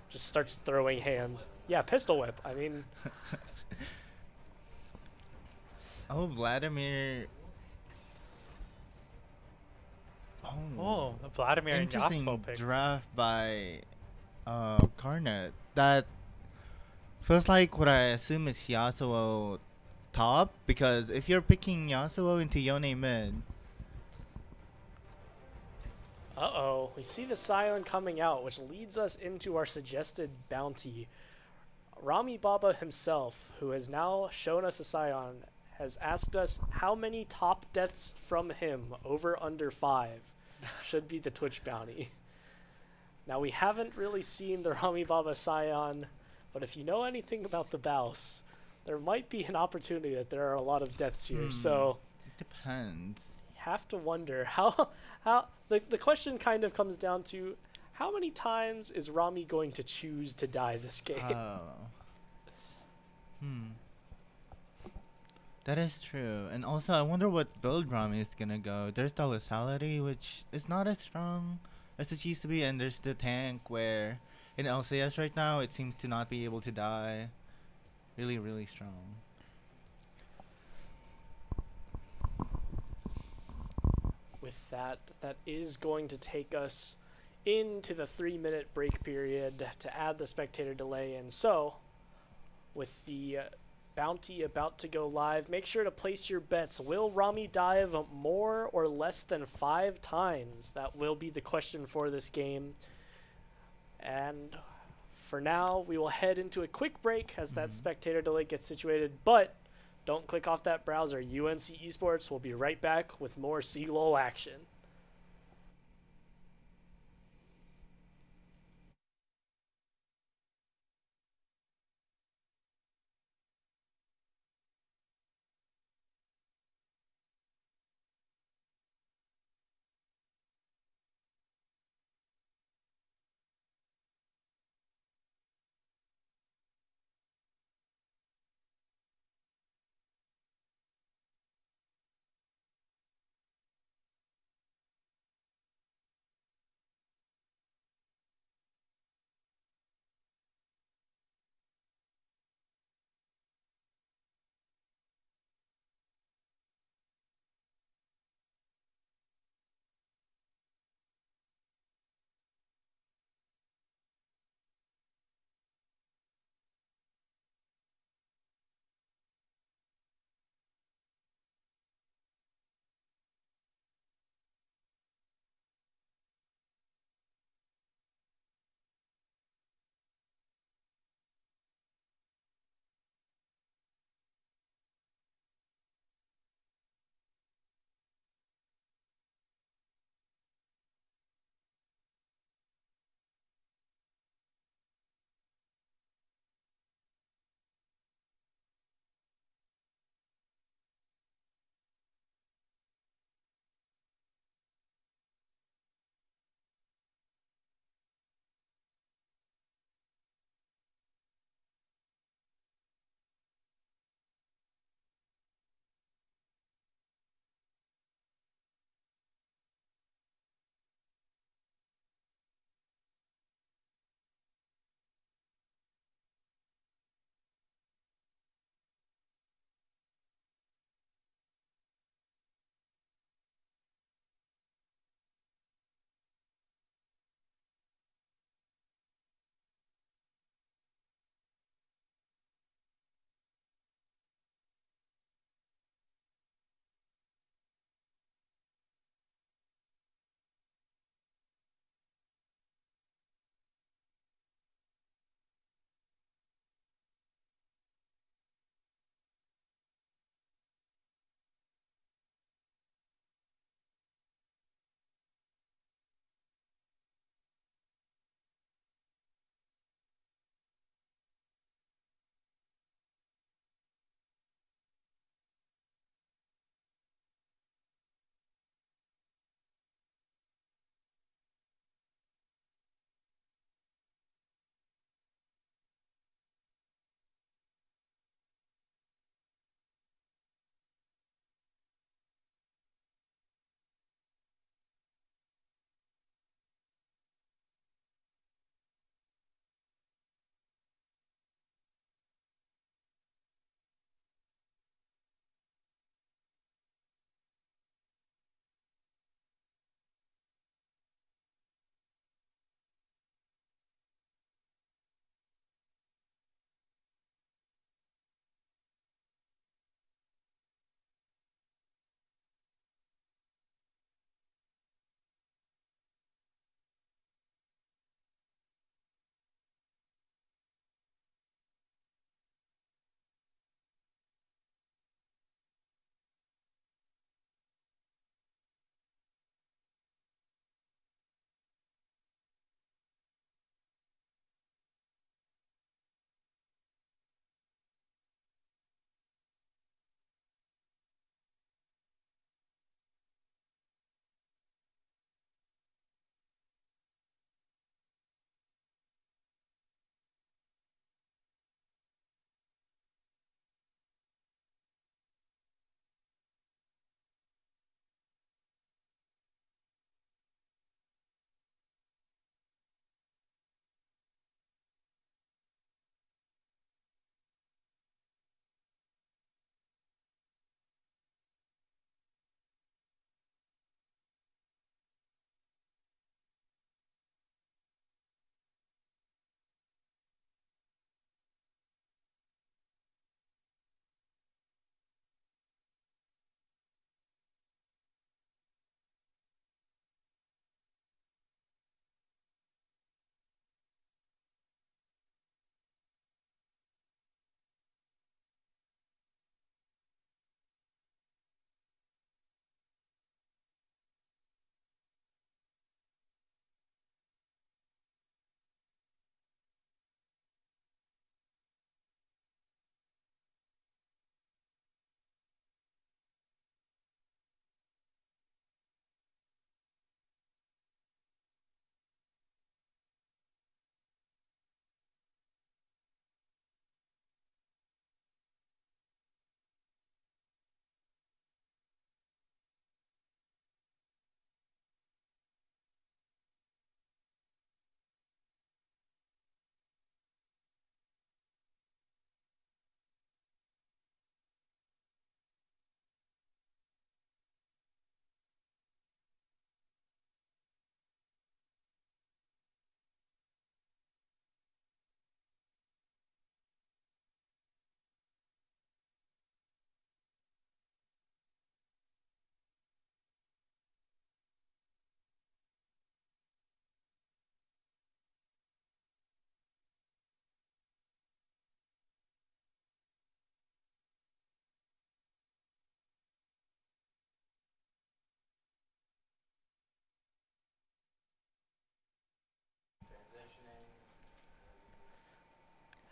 starts throwing hands. Yeah, pistol whip. I mean, Oh, Vladimir. Oh, Vladimir and Interesting Yasuo pick. draft by Garnet. That feels like what I assume is Yasuo top, because if you're picking Yasuo into Yone mid, uh-oh. We see the Scion coming out, which leads us into our suggested bounty. Rami Baba himself, who has now shown us a Scion, has asked us how many top deaths from him, over under 5, should be the Twitch bounty. Now, we haven't really seen the Rami Baba Scion, but if you know anything about the Baus, there might be an opportunity that there are a lot of deaths here. So it depends. you have to wonder how the question kind of comes down to how many times is Rami going to choose to die this game? Oh. That is true. And also, I wonder what build Rami is gonna go. There's the lethality, which is not as strong as it used to be, and there's the tank where in LCS right now it seems to not be able to die. Really, really strong. With that is going to take us into the 3-minute break period to add the spectator delay in. So, with the bounty about to go live, make sure to place your bets. Will Rami dive more or less than 5 times? That will be the question for this game. And for now, we will head into a quick break as that spectator delay gets situated. But don't click off that browser. UNC Esports will be right back with more CLOL action.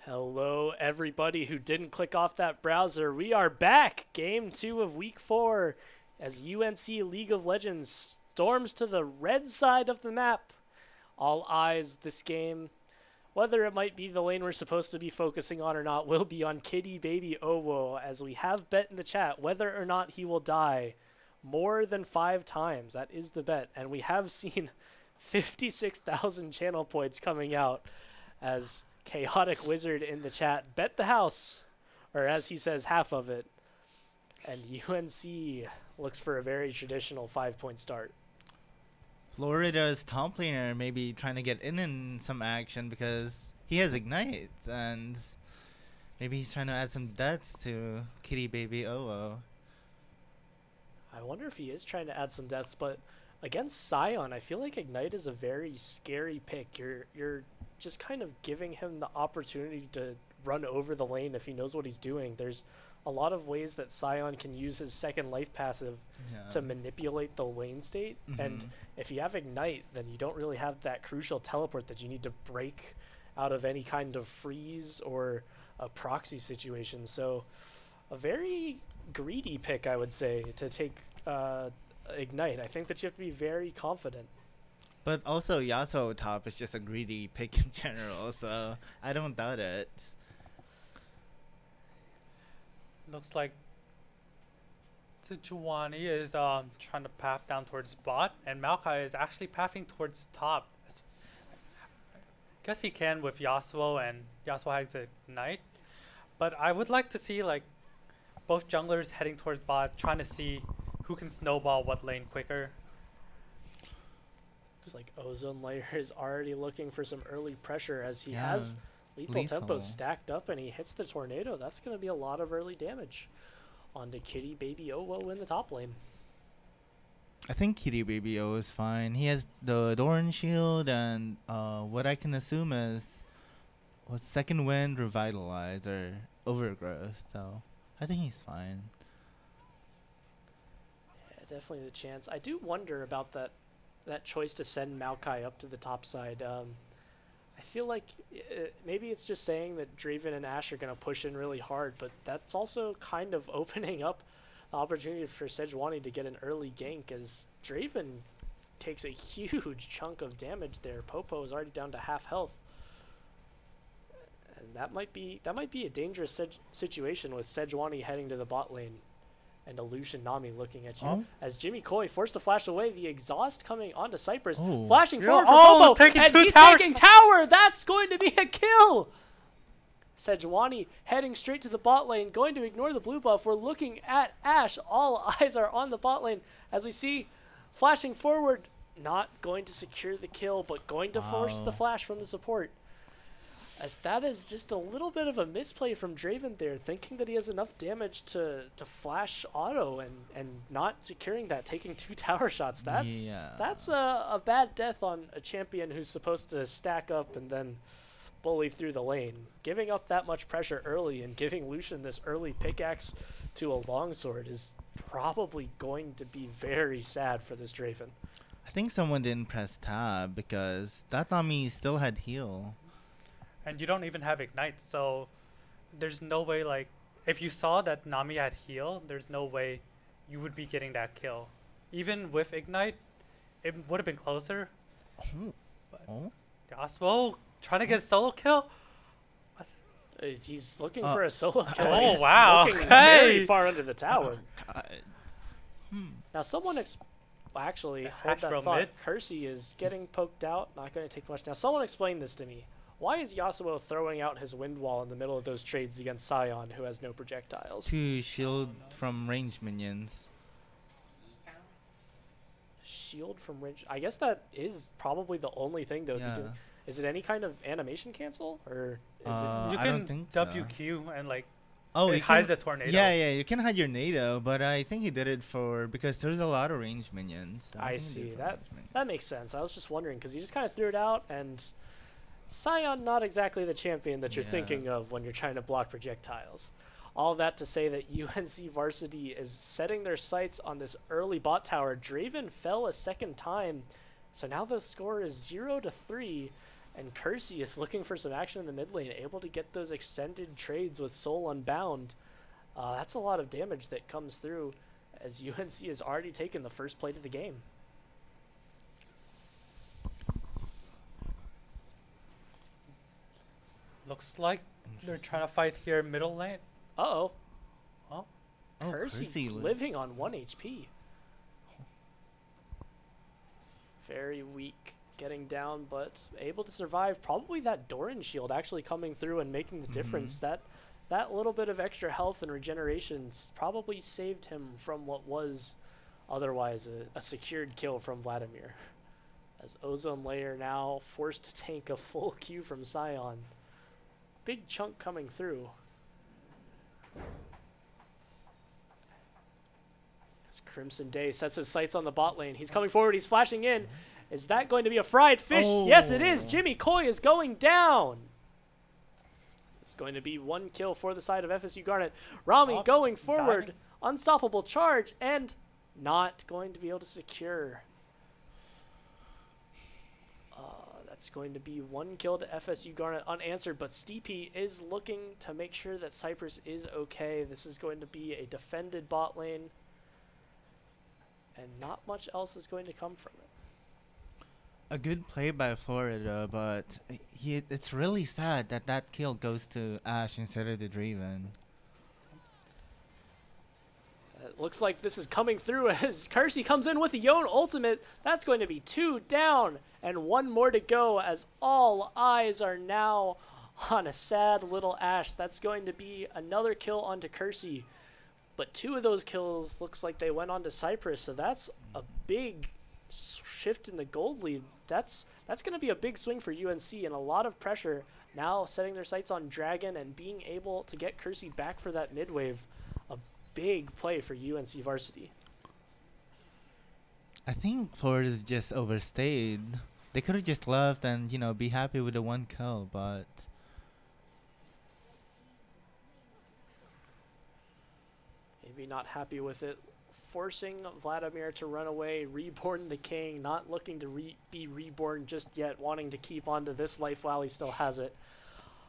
Hello, everybody who didn't click off that browser. We are back. Game 2 of Week 4 as UNC League of Legends storms to the red side of the map. All eyes this game, whether it might be the lane we're supposed to be focusing on or not, will be on Kitty Baby Owo, as we have bet in the chat whether or not he will die more than 5 times. That is the bet. And we have seen 56,000 channel points coming out as Chaotic Wizard in the chat bet the house, or as he says, half of it. And UNC looks for a very traditional 5-point start. Florida's top laner maybe trying to get in some action because he has Ignite, and maybe he's trying to add some deaths to Kitty Baby Oo. I wonder if he is trying to add some deaths, but against Sion, I feel like Ignite is a very scary pick. You're just kind of giving him the opportunity to run over the lane if he knows what he's doing. There's a lot of ways that Sion can use his second life passive to manipulate the lane state. And if you have Ignite, then you don't really have that crucial teleport that you need to break out of any kind of freeze or a proxy situation. So a very greedy pick, I would say, to take Ignite. I think that you have to be very confident. But also Yasuo top is just a greedy pick in general, so I don't doubt it. Looks like Sejuani is trying to path down towards bot, and Maokai is actually pathing towards top. Guess he can with Yasuo, and Yasuo has Ignite. But I would like to see like both junglers heading towards bot, trying to see who can snowball what lane quicker. It's like Ozone Layer is already looking for some early pressure as he has lethal tempo stacked up, and he hits the tornado. That's going to be a lot of early damage onto Kitty Baby Owo in the top lane. I think Kitty Baby O is fine. He has the Doran Shield and what I can assume is Second Wind, Revitalize, or Overgrowth. So I think he's fine. Yeah, definitely the chance. I do wonder about that choice to send Maokai up to the top side. I feel like maybe it's just saying that Draven and Ashe are going to push in really hard, but that's also kind of opening up the opportunity for Sejuani to get an early gank, as Draven takes a huge chunk of damage there. Popo is already down to half health. And that might be a dangerous situation with Sejuani heading to the bot lane and a Lucian Nami looking at you. As Jimmy Coy forced to flash away, the exhaust coming onto Cypress, flashing forward for Popo, and he's taking tower! That's going to be a kill! Sejuani heading straight to the bot lane, going to ignore the blue buff. We're looking at Ashe. All eyes are on the bot lane as we see flashing forward, not going to secure the kill, but going to force the flash from the support. As that is just a little bit of a misplay from Draven there, thinking that he has enough damage to flash auto and not securing that, taking 2 tower shots. That's a bad death on a champion who's supposed to stack up and then bully through the lane. Giving up that much pressure early and giving Lucian this early pickaxe to a longsword is probably going to be very sad for this Draven. I think someone didn't press tab because that Nami still had heal. And you don't even have Ignite, so there's no way, like, if you saw that Nami had heal, there's no way you would be getting that kill. Even with Ignite, it would have been closer. Yasuo trying to get a solo kill? He's looking for a solo kill. Oh, wow. Looking very far under the tower. Now someone actually, hold that thought. Kersey is getting poked out, not going to take much. Now someone explain this to me. Why is Yasuo throwing out his wind wall in the middle of those trades against Sion, who has no projectiles? To shield from ranged minions. Shield from range? I guess that is probably the only thing that would be doing. Is it any kind of animation cancel? Or is it? You I can don't think so. WQ and like it hides the tornado. Yeah, you can hide your NATO, but I think he did it because there's a lot of ranged minions. I see. That makes sense. I was just wondering because he just kind of threw it out, and Sion, not exactly the champion that you're thinking of when you're trying to block projectiles. All that to say that UNC Varsity is setting their sights on this early bot tower. Draven fell a second time, so now the score is 0-3 And Kersey is looking for some action in the mid lane, able to get those extended trades with Soul Unbound. That's a lot of damage that comes through as UNC has already taken the first plate of the game. Looks like they're trying to fight here middle lane. Uh-oh. Oh, Oh, Kersey living on 1 HP. Very weak getting down, but able to survive. Probably that Doran shield actually coming through and making the difference. That little bit of extra health and regeneration probably saved him from what was otherwise a secured kill from Vladimir. As Ozone Layer now forced to tank a full Q from Scion. Big chunk coming through. As Crimson Day sets his sights on the bot lane. He's coming forward. He's flashing in. Is that going to be a fried fish? Oh. Yes, it is. Jimmy Coy is going down. It's going to be 1 kill for the side of FSU Garnet. Rami going forward. Dying. Unstoppable charge and not going to be able to secure. That's going to be 1 kill to FSU Garnet unanswered, but Steepy is looking to make sure that Cypress is okay. This is going to be a defended bot lane, and not much else is going to come from it. A good play by Florida, but it's really sad that that kill goes to Ash instead of the Draven. It looks like this is coming through as Kersey comes in with a Yone ultimate. That's going to be 2 down and 1 more to go as all eyes are now on a sad little Ash. That's going to be another kill onto Kersey. But 2 of those kills looks like they went on to Cypress, so that's a big shift in the gold lead. That's going to be a big swing for UNC and a lot of pressure now setting their sights on Dragon and being able to get Kersey back for that mid wave. A big play for UNC Varsity. I think Florida's just overstayed. They could have just left and, you know, be happy with the 1 kill, but maybe not happy with it. Forcing Vladimir to run away, Reborn the King, not looking to be reborn just yet, wanting to keep on to this life while he still has it.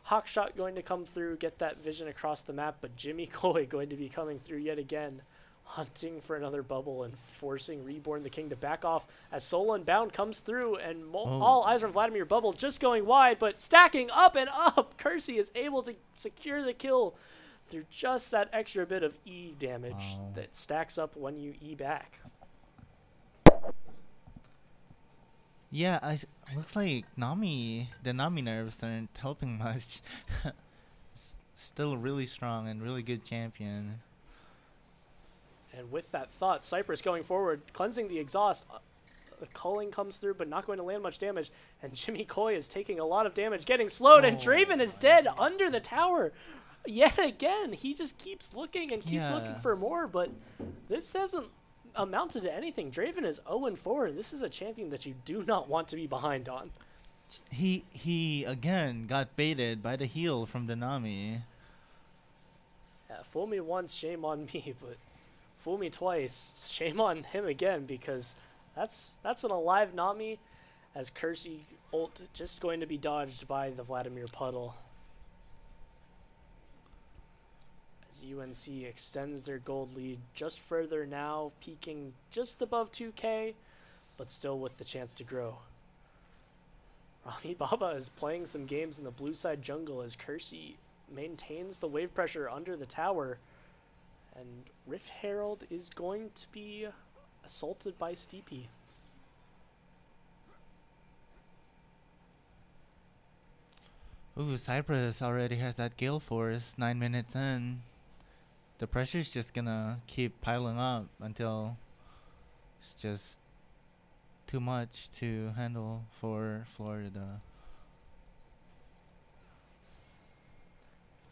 Hawkshot going to come through, get that vision across the map, but Jimmy Coy going to be coming through yet again, hunting for another bubble and forcing Reborn the King to back off as Soul Unbound comes through and all eyes on Vladimir bubble just going wide, but stacking up and up. Kersey is able to secure the kill through just that extra bit of E damage that stacks up when you E back. yeah, looks like the Nami nerfs aren't helping much. Still really strong and really good champion. And with that thought, Cypress going forward, cleansing the exhaust. The culling comes through, but not going to land much damage. And Jimmy Coy is taking a lot of damage, getting slowed, and Draven is dead under the tower. Yet again, he just keeps looking and keeps looking for more, but this hasn't amounted to anything. Draven is 0-4, and this is a champion that you do not want to be behind on. He again got baited by the heal from the Nami. Yeah, fool me once, shame on me, but fool me twice, shame on him again, because that's an alive Nami, as Kersey ult just going to be dodged by the Vladimir puddle. UNC extends their gold lead just further now, peaking just above 2K, but still with the chance to grow. Rami Baba is playing some games in the blue side jungle as Kersey maintains the wave pressure under the tower, and Rift Herald is going to be assaulted by Steepy. Ooh, Cypress already has that Gale Force 9 minutes in. The pressure's just gonna keep piling up until it's just too much to handle for Florida.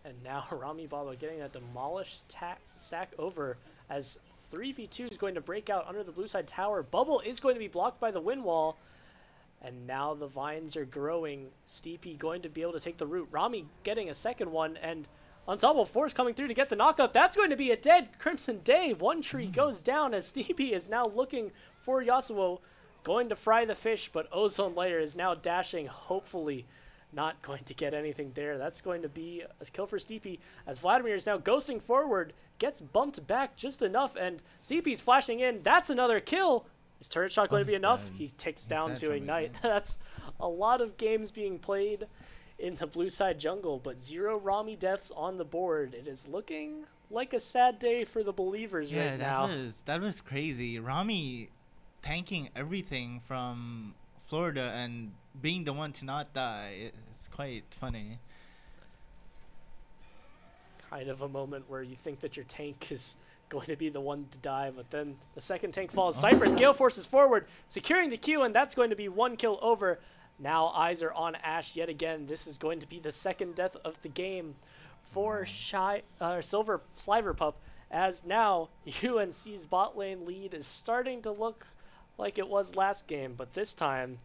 And now Rami Baba getting that demolished stack over as 3v2 is going to break out under the blue side tower. Bubble is going to be blocked by the wind wall. And now the vines are growing. Steepy going to be able to take the root. Rami getting a second one, and Unstoppable Force coming through to get the knockup. That's going to be a dead Crimson Day. One tree goes down as Steepy is now looking for Yasuo. going to fry the fish, but Ozone Layer is now dashing, hopefully not going to get anything there. That's going to be a kill for Steepy, as Vladimir is now ghosting forward, gets bumped back just enough, and Steepy's flashing in. That's another kill. Is turret shot going to be enough? Dead. He ticks He's down dead to from it, Ignite. yeah. That's a lot of games being played in the blue side jungle, but 0 Rami deaths on the board. It is looking like a sad day for the believers right now. that was crazy. Rami tanking everything from Florida and being the one to not die. It's quite funny. Kind of a moment where you think that your tank is going to be the one to die, but then the second tank falls. Cypress Gale forces forward, securing the Q, and that's going to be 1 kill over. Now eyes are on Ash yet again. This is going to be the second death of the game for Silver Sliver Pup, as now UNC's bot lane lead is starting to look like it was last game, but this time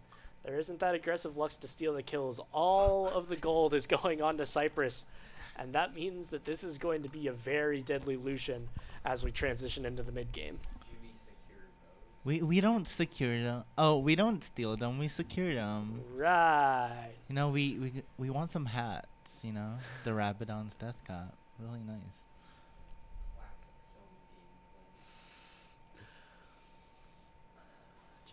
there isn't that aggressive Lux to steal the kills. All of the gold is going on to Cypress, and that means that this is going to be a very deadly Lucian as we transition into the mid game. Jimmy secured those. We don't secure them. Oh, we don't steal them. We secure them. Right. You know, we want some hats. You know, the Rabadon's death cap. Really nice. Classic Sony gameplay.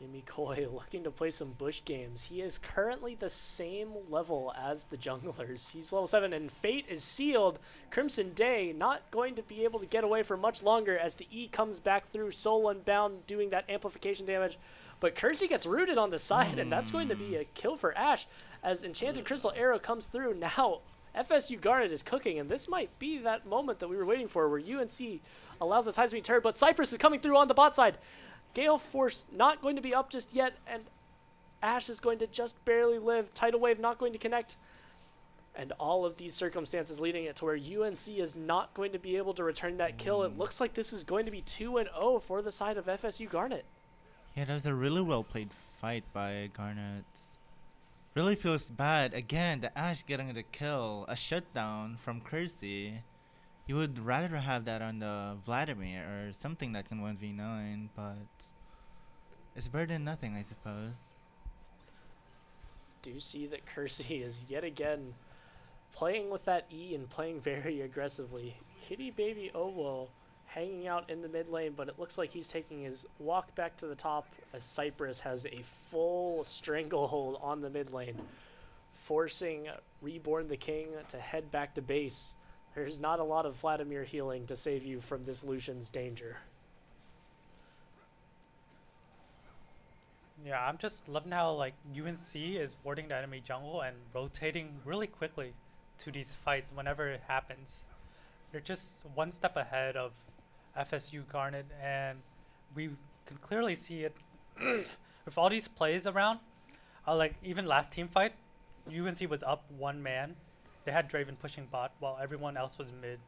Jimmy Coy looking to play some Bush games. He is currently the same level as the junglers. He's level 7, and fate is sealed. Crimson Day not going to be able to get away for much longer as the E comes back through, Soul Unbound doing that amplification damage. But Kersey gets rooted on the side, and that's going to be a kill for Ash as Enchanted Crystal Arrow comes through. Now FSU Garnet is cooking, and this might be that moment that we were waiting for where UNC allows the ties to be turned, but Cypress is coming through on the bot side. Gale Force not going to be up just yet, and Ash is going to just barely live. Tidal Wave not going to connect. And all of these circumstances leading it to where UNC is not going to be able to return that kill. It looks like this is going to be 2-0 for the side of FSU Garnet. Yeah, that was a really well played fight by Garnet. Really feels bad. Again, the Ash getting the kill. A shutdown from Kersey. You would rather have that on the Vladimir or something that can 1v9, but it's better than nothing, I suppose. Do see that Kersey is yet again playing with that E and playing very aggressively. Kitty Baby Owo hanging out in the mid lane, but it looks like he's taking his walk back to the top as Cypress has a full stranglehold on the mid lane, forcing Reborn the King to head back to base. There's not a lot of Vladimir healing to save you from this Lucian's danger. Yeah, I'm just loving how like UNC is warding the enemy jungle and rotating really quickly to these fights whenever it happens. They're just one step ahead of FSU Garnet, and we can clearly see it with all these plays around. Like even last team fight, UNC was up 1 man. They had Draven pushing bot while everyone else was mid.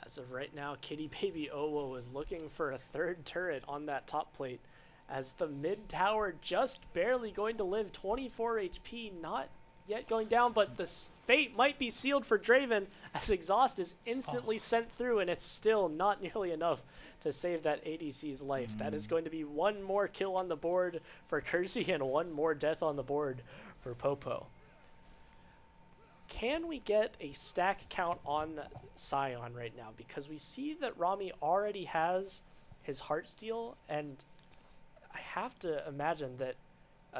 As of right now, Kitty Baby Owo is looking for a 3rd turret on that top plate as the mid tower just barely going to live. 24 HP, not yet going down, but the fate might be sealed for Draven as exhaust is instantly sent through, and it's still not nearly enough to save that ADC's life. That is going to be 1 more kill on the board for Kersey and 1 more death on the board for Popo. Can we get a stack count on Sion right now? Because we see that Rami already has his Heartsteel, and I have to imagine that...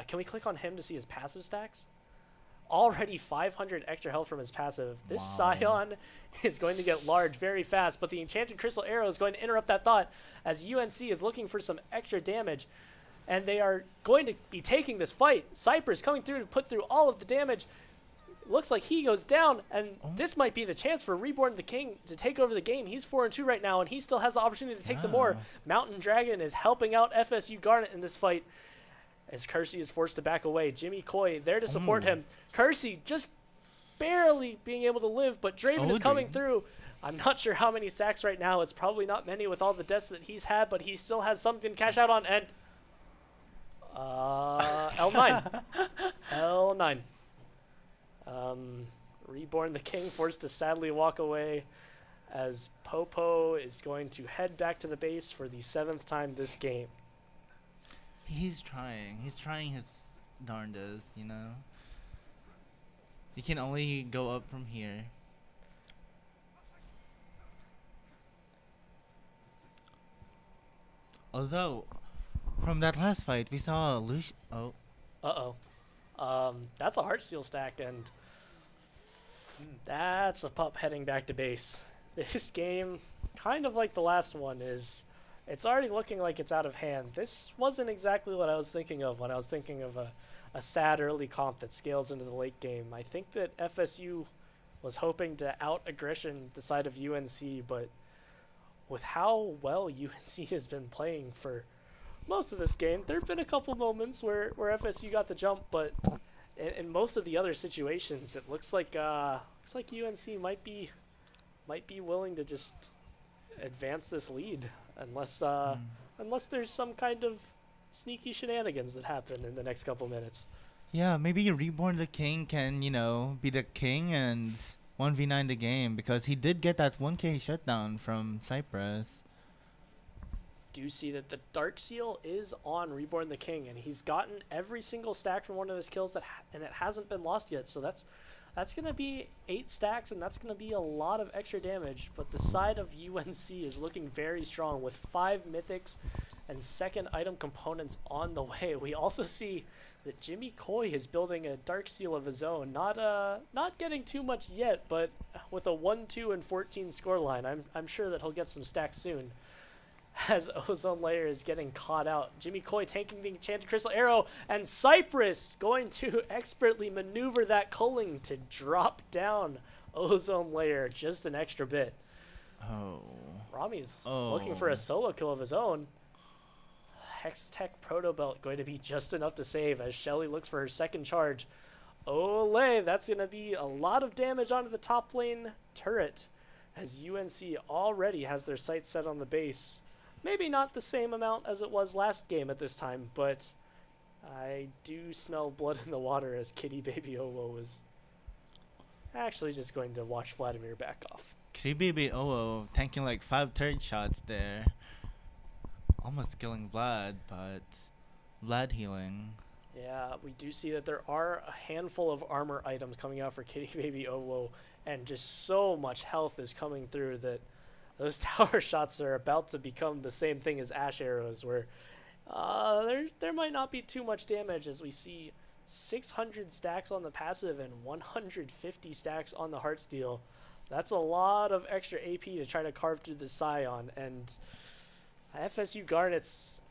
can we click on him to see his passive stacks? Already 500 extra health from his passive. This Wow. Sion is going to get large very fast, but the Enchanted Crystal Arrow is going to interrupt that thought as UNC is looking for some extra damage, and they are going to be taking this fight. Cypress coming through to put through all of the damage. Looks like he goes down, and this might be the chance for Reborn the King to take over the game. He's 4-2 right now, and he still has the opportunity to take some more. Mountain Dragon is helping out FSU Garnet in this fight as Kersey is forced to back away. Jimmy Coy there to support him. Kersey just barely being able to live, but Draven is coming through. I'm not sure how many stacks right now. It's probably not many with all the deaths that he's had, but he still has something to cash out on. And L9. L9. Reborn the King forced to sadly walk away as Popo is going to head back to the base for the 7th time this game. He's trying. He's trying his darndest, you know. He can only go up from here. Although, from that last fight, we saw Lucian. Oh, That's a Heartsteel stack, and that's a pup heading back to base. This game, kind of like the last one, it's already looking like it's out of hand. This wasn't exactly what I was thinking of when I was thinking of a sad early comp that scales into the late game. I think that FSU was hoping to out-aggression the side of UNC, but with how well UNC has been playing for most of this game, there have been a couple moments where FSU got the jump, but in most of the other situations, it looks like UNC might be willing to just advance this lead, unless there's some kind of sneaky shenanigans that happen in the next couple minutes. yeah, maybe Reborn the King can, you know, be the king and 1v9 the game, because he did get that 1k shutdown from Cyprus. Do see that the Dark Seal is on Reborn the King, and he's gotten every single stack from one of his kills and it hasn't been lost yet. So that's going to be 8 stacks, and that's going to be a lot of extra damage. But the side of UNC is looking very strong with 5 mythics and second item components on the way. We also see that Jimmy Coy is building a Dark Seal of his own. Not getting too much yet, but with a 1-2 and 14 scoreline, I'm sure that he'll get some stacks soon. As Ozone Layer is getting caught out, Jimmy Coy tanking the Enchanted Crystal Arrow, and Cypress going to expertly maneuver that culling to drop down Ozone Layer just an extra bit. Oh. Rami's looking for a solo kill of his own. Hextech Proto Belt going to be just enough to save as Shelly looks for her second charge. Olay, that's going to be a lot of damage onto the top lane turret, as UNC already has their sights set on the base. Maybe not the same amount as it was last game at this time, but I do smell blood in the water as Kitty Baby Owo was actually just going to watch Vladimir back off. Kitty Baby Oo tanking like 5 turret shots there. Almost killing Vlad, but Vlad healing. Yeah, we do see that there are a handful of armor items coming out for Kitty Baby Owo, and just so much health is coming through that those tower shots are about to become the same thing as Ash arrows, where there might not be too much damage, as we see 600 stacks on the passive and 150 stacks on the Heartsteel. That's a lot of extra AP to try to carve through the Scion, and FSU Garnet's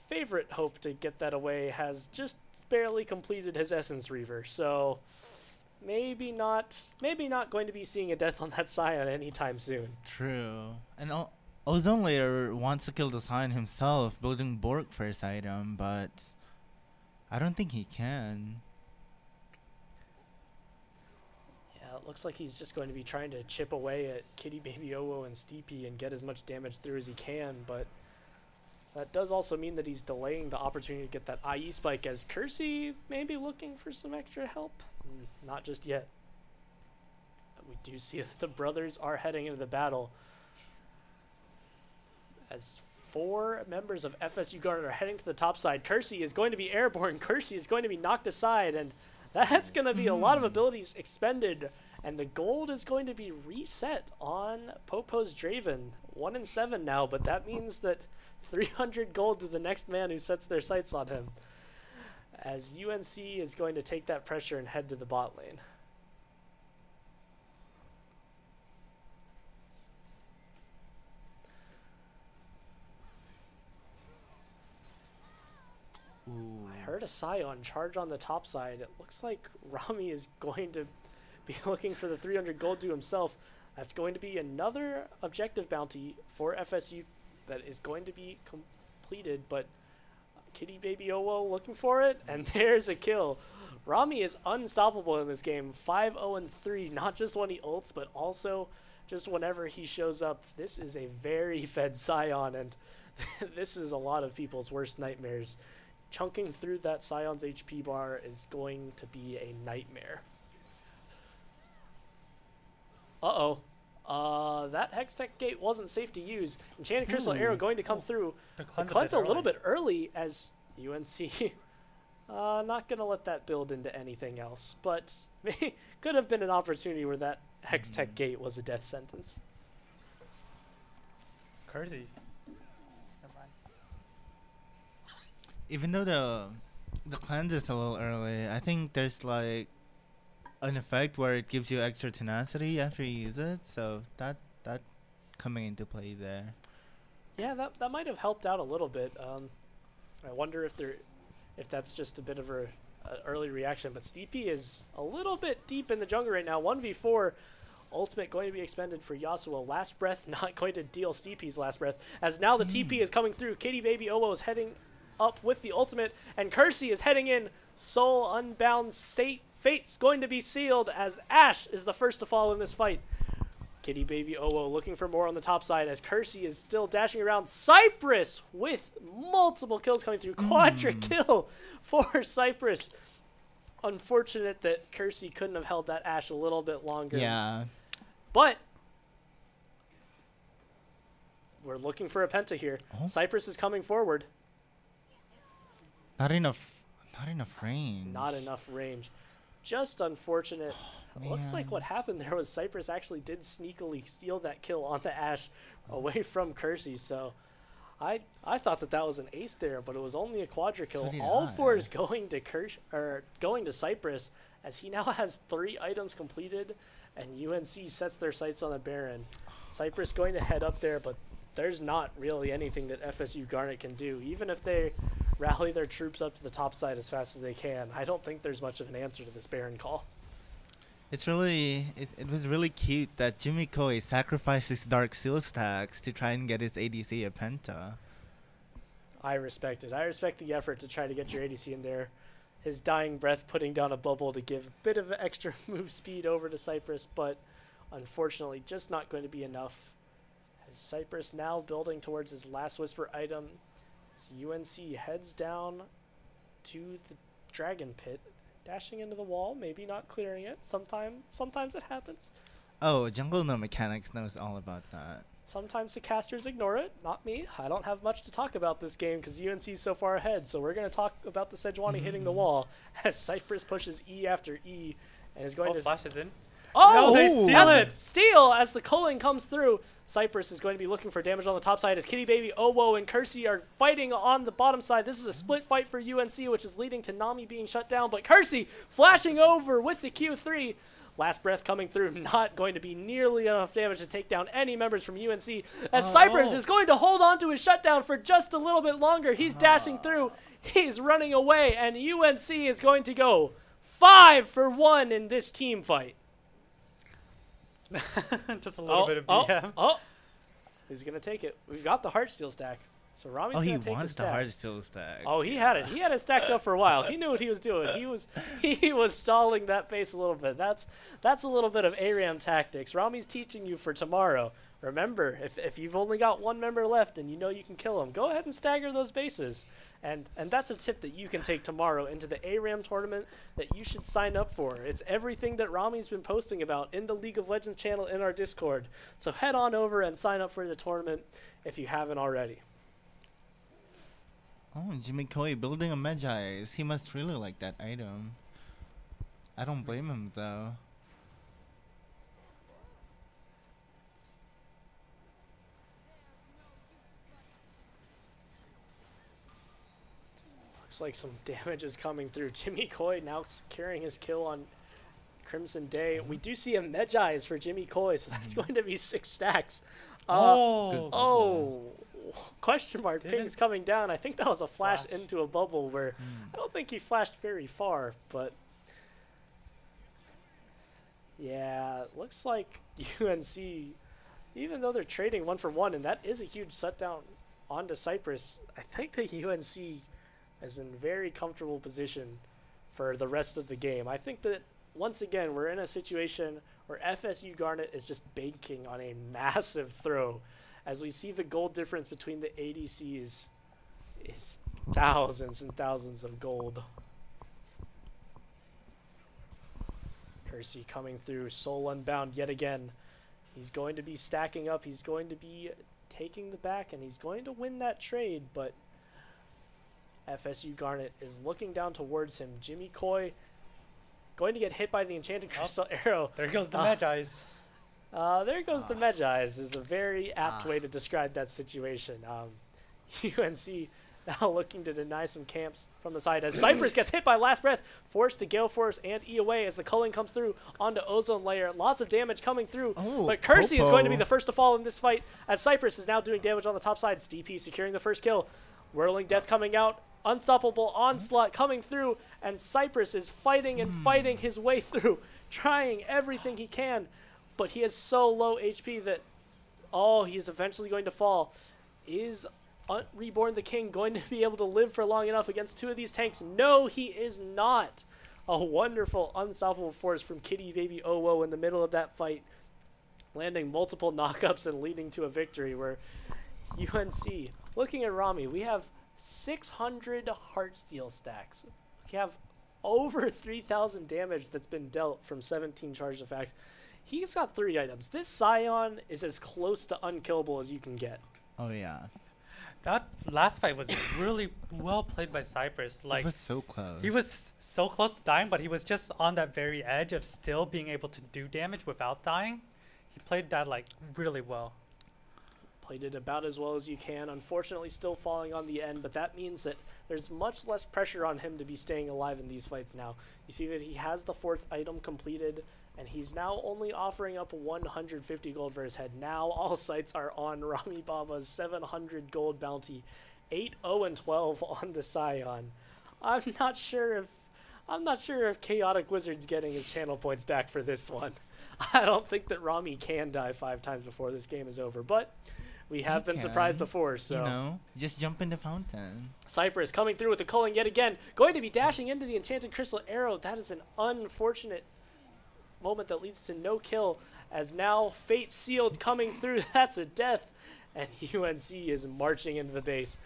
favorite hope to get that away has just barely completed his Essence Reaver, so maybe not going to be seeing a death on that Scion anytime soon. True. And Ozone Layer wants to kill the Scion himself, building Bork first item, but I don't think he can. Yeah, it looks like he's just going to be trying to chip away at Kitty Baby Owo and Steepy and get as much damage through as he can, but that does also mean that he's delaying the opportunity to get that IE spike, as Kersey may be looking for some extra help. Not just yet. We do see that the brothers are heading into the battle, as 4 members of FSU Garnet are heading to the top side. Kersey is going to be airborne. Kersey is going to be knocked aside, and that's going to be a lot of abilities expended, and the gold is going to be reset on Popo's Draven. 1-7 now, but that means that 300 gold to the next man who sets their sights on him, as UNC is going to take that pressure and head to the bot lane. Ooh. I heard a Scion charge on the top side. It looks like Rami is going to be looking for the 300 gold to himself. That's going to be another objective bounty for FSU that is going to be completed, but Kitty Baby Owo looking for it, and there's a kill. Rami is unstoppable in this game, 5-0-3, not just when he ults, but also just whenever he shows up. This is a very fed Scion, and this is a lot of people's worst nightmares. Chunking through that Scion's HP bar is going to be a nightmare. Uh-oh. That Hextech Gate wasn't safe to use. Enchanted Crystal Arrow going to come through. The Cleanse a little bit early as UNC not going to let that build into anything else. But could have been an opportunity where that Hextech Gate was a death sentence. Kersey. Never mind. Even though the cleanse is a little early, I think there's like an effect where it gives you extra tenacity after you use it. So that coming into play there. Yeah, that might have helped out a little bit. I wonder if that's just a bit of a early reaction. But Steepy is a little bit deep in the jungle right now. 1v4. Ultimate going to be expended for Yasuo. Last breath not going to deal Steepy's last breath. As now the TP is coming through. Kitty Baby Owo is heading up with the ultimate. And Kersey is heading in. Soul Unbound Fate's going to be sealed as Ashe is the first to fall in this fight. Kitty Baby Owo looking for more on the top side as Kersey is still dashing around. Cypress with multiple kills coming through. Quadra kill for Cypress. Unfortunate that Kersey couldn't have held that Ashe a little bit longer. Yeah. But we're looking for a penta here. Oh. Cypress is coming forward. Not enough range. Not enough range. Just unfortunate. Looks like what happened there was Cypress actually did sneakily steal that kill on the Ashe away from Kersey. So I thought that was an ace there, but it was only a quadra kill. So All four is going to going to Cypress as he now has 3 items completed, and UNC sets their sights on the Baron. Cypress going to head up there, but there's not really anything that FSU Garnet can do. Even if they rally their troops up to the top side as fast as they can, I don't think there's much of an answer to this Baron call. It's really it was really cute that Jimmy Koi sacrificed his Dark Seal stacks to try and get his ADC a penta. I respect it. I respect the effort to try to get your ADC in there. His dying breath putting down a bubble to give a bit of extra move speed over to Cypress, but unfortunately just not going to be enough. As Cypress now building towards his last Whisper item, as UNC heads down to the Dragon Pit, dashing into the wall, maybe not clearing it. Sometimes it happens. Oh, Jungle No Mechanics knows all about that. Sometimes the casters ignore it, not me. I don't have much to talk about this game because UNC is so far ahead. So we're going to talk about the Sejuani hitting the wall as Cypress pushes E after E and is going to flash is in. Oh, No, they steal it. Steal as the culling comes through. Cypress is going to be looking for damage on the top side as Kitty Baby, Owo, and Kersey are fighting on the bottom side. This is a split fight for UNC, which is leading to Nami being shut down. But Kersey flashing over with the Q3. Last breath coming through, not going to be nearly enough damage to take down any members from UNC. As Cypress is going to hold on to his shutdown for just a little bit longer. He's dashing through. He's running away. And UNC is going to go 5-for-1 in this team fight. Just a little bit of BM. He's going to take it. We've got the Heartsteel stack. So Rami's going to take the he wants the stack. Heartsteel stack. Oh, he had it. He had it stacked up for a while. He knew what he was doing. He was stalling that pace a little bit. That's a little bit of ARAM tactics. Rami's teaching you for tomorrow. Remember, if you've only got one member left and you know you can kill him, go ahead and stagger those bases. And that's a tip that you can take tomorrow into the ARAM tournament that you should sign up for. It's everything that Rami's been posting about in the League of Legends channel in our Discord. So head on over and sign up for the tournament if you haven't already. Oh, Jimmy Koi building a Magi. He must really like that item. I don't blame him though. Looks like some damage is coming through. Jimmy Koi now securing his kill on Crimson Day. We do see a Medjai's for Jimmy Koi, so that's going to be 6 stacks. Question mark. Ping's coming down. I think that was a flash into a bubble where I don't think he flashed very far, but yeah, looks like UNC, even though they're trading 1-for-1, and that is a huge shutdown onto Cypress, I think that UNC is in very comfortable position for the rest of the game. I think that once again we're in a situation where FSU Garnet is just banking on a massive throw. As we see the gold difference between the ADCs is thousands and thousands of gold. Kersey coming through, Soul Unbound yet again. He's going to be stacking up. He's going to be taking the back, and he's going to win that trade, but FSU Garnet is looking down towards him. Jimmy Coy going to get hit by the Enchanted Crystal Arrow. There goes the Magi's. There goes the Magi's is a very apt way to describe that situation. UNC now looking to deny some camps from the side as Cypress gets hit by Last Breath, forced to Gale Force and E away as the culling comes through onto Ozone Layer. Lots of damage coming through, but Kersey is going to be the first to fall in this fight as Cypress is now doing damage on the top side. DP securing the first kill. Whirling Death coming out. Unstoppable Onslaught coming through, and Cypress is fighting and fighting his way through, trying everything he can, but he has so low HP that, he is eventually going to fall. Is Reborn the King going to be able to live for long enough against two of these tanks? No, he is not. A wonderful unstoppable force from Kitty Baby Owo in the middle of that fight, landing multiple knockups and leading to a victory where UNC, looking at Rami, we have 600 Heartsteel stacks. We have over 3,000 damage that's been dealt from 17 charged effects. He's got 3 items. This Scion is as close to unkillable as you can get. Oh, yeah. That last fight was really well played by Cypress. Like, it was so close. He was so close to dying, but he was just on that very edge of still being able to do damage without dying. He played that, like, really well. Played it about as well as you can. Unfortunately, still falling on the end, but that means that there's much less pressure on him to be staying alive in these fights now. You see that he has the 4th item completed, and he's now only offering up 150 gold for his head. Now all sights are on Rami Baba's 700 gold bounty. 8-0-12 on the Scion. I'm not sure if Chaotic Wizard's getting his channel points back for this one. I don't think that Rami can die 5 times before this game is over, but we have been surprised before, so. You know, just jump in the fountain. Cypress coming through with the culling yet again. Going to be dashing into the Enchanted Crystal Arrow. That is an unfortunate moment that leads to no kill, as now Fate Sealed coming through. That's a death, and UNC is marching into the base.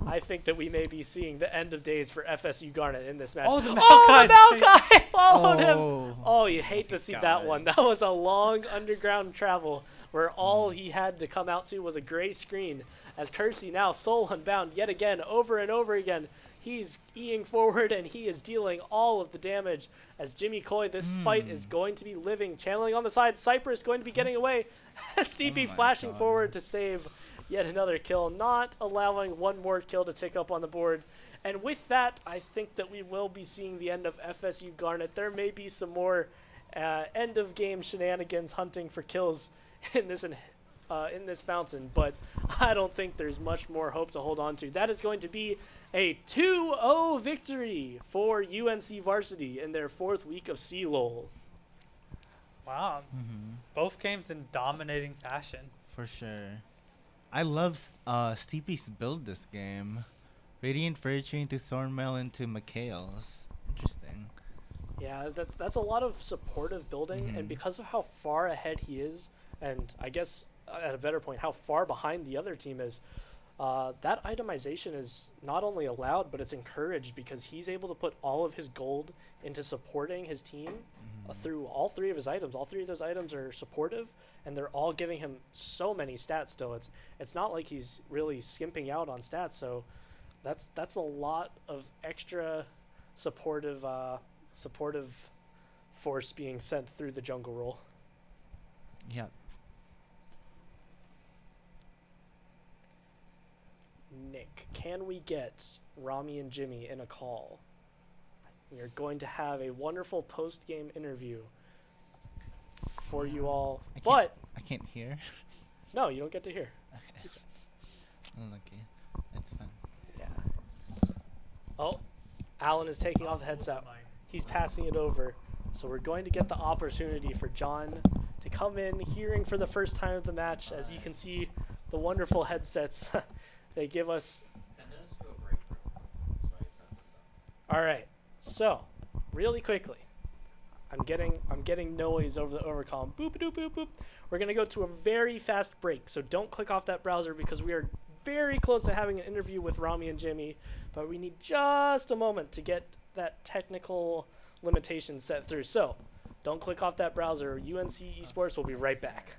I think that we may be seeing the end of days for FSU Garnet in this match. Oh, the Maokai followed him. Oh, You hate to see that one. That was a long underground travel where all he had to come out to was a gray screen. As Kersey now soul unbound yet again, over and over again. He's eing forward and he is dealing all of the damage. As Jimmy Coy, this fight is going to be living. Channeling on the side, Cypress going to be getting away. Stevie flashing forward to save yet another kill, not allowing one more kill to tick up on the board. And with that, I think that we will be seeing the end of FSU Garnet. There may be some more end of game shenanigans hunting for kills in this fountain, but I don't think there's much more hope to hold on to. That is going to be a 2-0 victory for UNC Varsity in their 4th week of CLOL. Wow. Both games in dominating fashion. For sure. I love Steepy's build this game. Radiant Fur Chain to Thornmail into McHale's. Interesting. Yeah, that's a lot of supportive building, and because of how far ahead he is, and I guess at a better point, how far behind the other team is, that itemization is not only allowed, but it's encouraged because he's able to put all of his gold into supporting his team through all 3 of his items. All 3 of those items are supportive, and they're all giving him so many stats still. It's not like he's really skimping out on stats, so that's a lot of extra supportive force being sent through the jungle roll. Yep. Nick, can we get Rami and Jimmy in a call? We are going to have a wonderful post-game interview for you all, but I can't hear. no, you don't get to hear. Okay. Unlucky. It's fine. Yeah. Oh, Alan is taking off the headset. He's passing it over. So we're going to get the opportunity for John to come in, hearing for the first time of the match. As you can see, the wonderful headsets they give us. Send us to a break room. So I set this up. All right. So, really quickly, I'm getting noise over the overcom. Boop doop boop boop. We're gonna go to a very fast break. So don't click off that browser because we are very close to having an interview with Rami and Jimmy, but we need just a moment to get that technical limitation set through. So don't click off that browser. UNC Esports will be right back.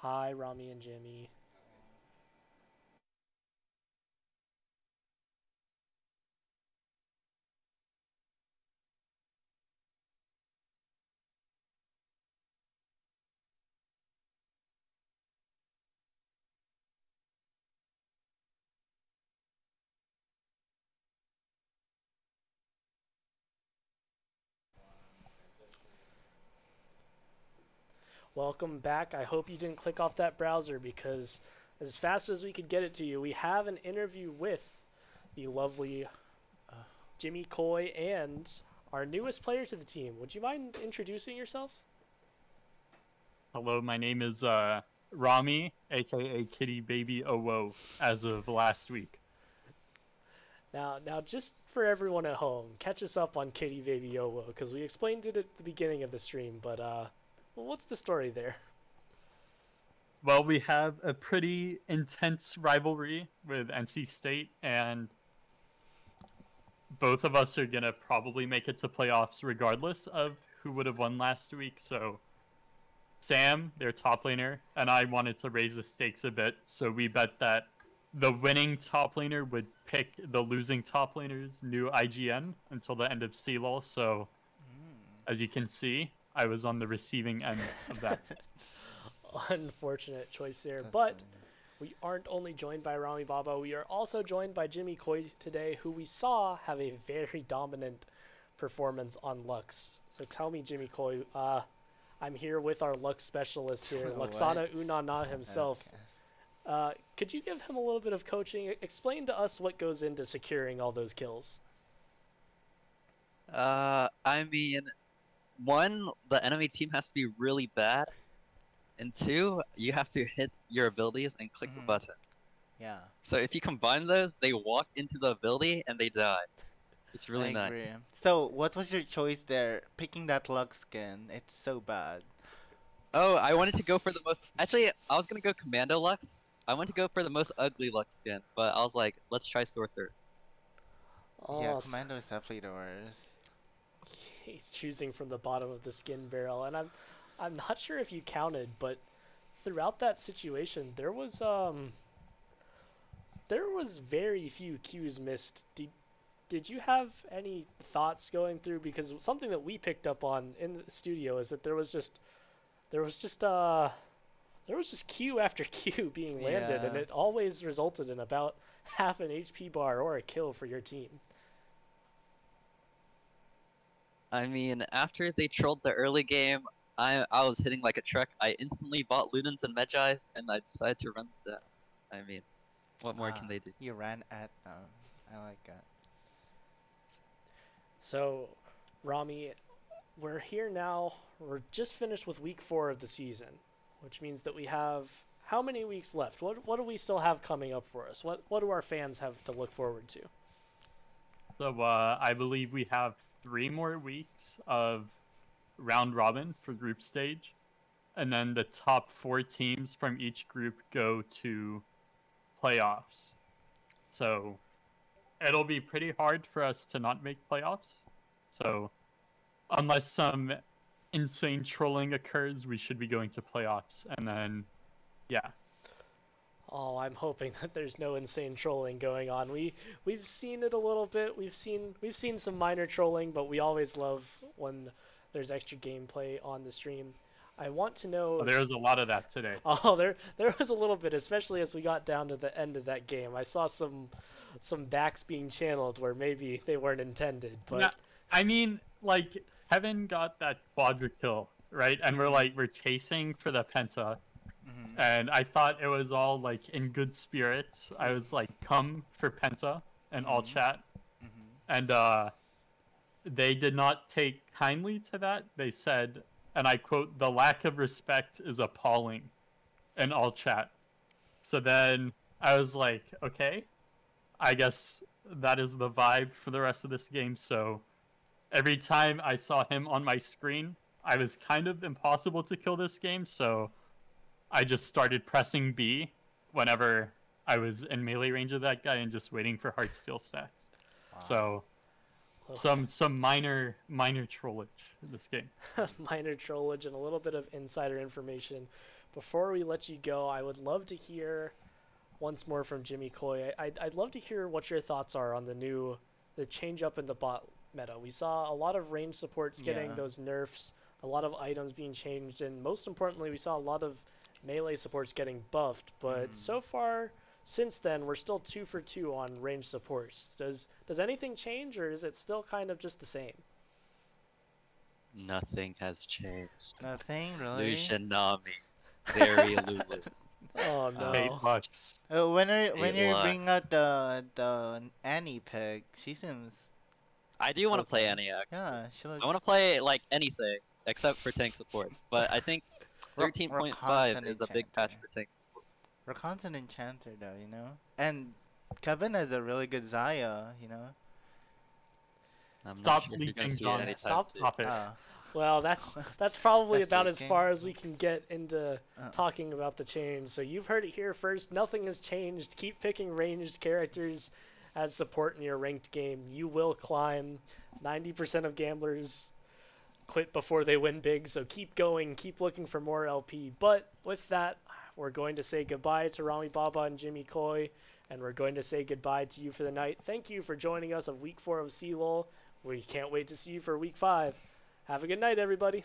Hi, Rami and Jimmy. Welcome back. I hope you didn't click off that browser because as fast as we could get it to you, we have an interview with the lovely Jimmy Coy and our newest player to the team. Would you mind introducing yourself? Hello, my name is Rami, aka Kitty Baby Owo, as of last week. Now, just for everyone at home, catch us up on Kitty Baby Yowo because we explained it at the beginning of the stream. But well, what's the story there? Well, we have a pretty intense rivalry with NC State, and both of us are gonna probably make it to playoffs regardless of who would have won last week. So Sam, their top laner, and I wanted to raise the stakes a bit, so we bet that the winning top laner would pick the losing top laner's new IGN until the end of CLOL. So as you can see, I was on the receiving end of that. Unfortunate choice there, but we aren't only joined by Rami Baba, we are also joined by Jimmy Coy today, who we saw have a very dominant performance on Lux. So tell me, Jimmy Coy, I'm here with our Lux specialist here, Luxana Unana himself. Okay. Could you give him a little bit of coaching? Explain to us what goes into securing all those kills. I mean, one, the enemy team has to be really bad, and two, you have to hit your abilities and click the button. Yeah. So if you combine those, they walk into the ability and they die. It's really I nice. agree. So, what was your choice there? Picking that Lux skin. It's so bad. Oh, I wanted to go for the most. Actually, I was gonna go Commando Lux. I wanted to go for the most ugly Lux skin, but I was like, let's try Sorcerer. Yeah, Oh, Commando is definitely the worst. he's choosing from the bottom of the skin barrel, and I'm not sure if you counted, but throughout that situation, there was very few Qs missed. Did you have any thoughts going through? Because something that we picked up on in the studio is that there was just Q after Q being landed, and Yeah. it always resulted in about half an HP bar or a kill for your team. I mean, after they trolled the early game, I was hitting like a truck. I instantly bought Lunans and Medjais, and I decided to run that. I mean, what more can they do? You ran at them. I like that. So, Rami, we're here now. We're just finished with week 4 of the season, which means that we have how many weeks left? What do we still have coming up for us? What do our fans have to look forward to? So I believe we have 3 more weeks of round robin for group stage, and then the top 4 teams from each group go to playoffs. So it'll be pretty hard for us to not make playoffs. So unless some insane trolling occurs, we should be going to playoffs, and then yeah. Oh, I'm hoping that there's no insane trolling going on. We've seen it a little bit. We've seen some minor trolling, but we always love when there's extra gameplay on the stream. I want to know. Oh, there was a lot of that today. Oh, there was a little bit, especially as we got down to the end of that game. I saw some backs being channeled where maybe they weren't intended, but No, I mean, like, Heaven got that quadra kill, right? And we're chasing for the penta. And I thought it was all like in good spirits. I was like, come for penta and all chat. And they did not take kindly to that. They said, and I quote, "The lack of respect is appalling," in all chat. So then I was like, okay, I guess that is the vibe for the rest of this game. So every time I saw him on my screen, I was kind of impossible to kill this game. So I just started pressing B whenever I was in melee range of that guy and just waiting for heart steal stacks. So some minor trollage in this game. minor trollage and a little bit of insider information. before we let you go, I would love to hear once more from Jimmy Coy. I'd love to hear what your thoughts are on the change up in the bot meta. We saw a lot of range supports getting those nerfs, a lot of items being changed, and most importantly, we saw a lot of melee supports getting buffed. But so far, since then, we're still 2 for 2 on range supports. Does anything change, or is it still kind of just the same? Nothing has changed. Nothing really. Lucian Nami. Very Lulu. Oh no. $8. When Eight you lakhs. bring out the Annie pick, she seems I do want to play okay. Annie, actually. Yeah, she looks. I want to play like anything except for tank supports, but I think We're 13.5 constant is a big patch enchanter. for tank supports. We're constant enchanter though, you know. And Kevin has a really good Zaya, you know. I'm Stop not sure if you're gonna leaking, see it John. anytime Stop- soon. Stop it. Well, that's probably That's about as leaking. far as we can get into Uh. talking about the change. So you've heard it here first. Nothing has changed. Keep picking ranged characters as support in your ranked game. You will climb. 90% of gamblers quit before they win big, so keep going. Keep looking for more LP. But with that, we're going to say goodbye to Rami Baba and Jimmy Coy, and we're going to say goodbye to you for the night. Thank you for joining us of Week 4 of CLOL. We can't wait to see you for Week 5. Have a good night, everybody.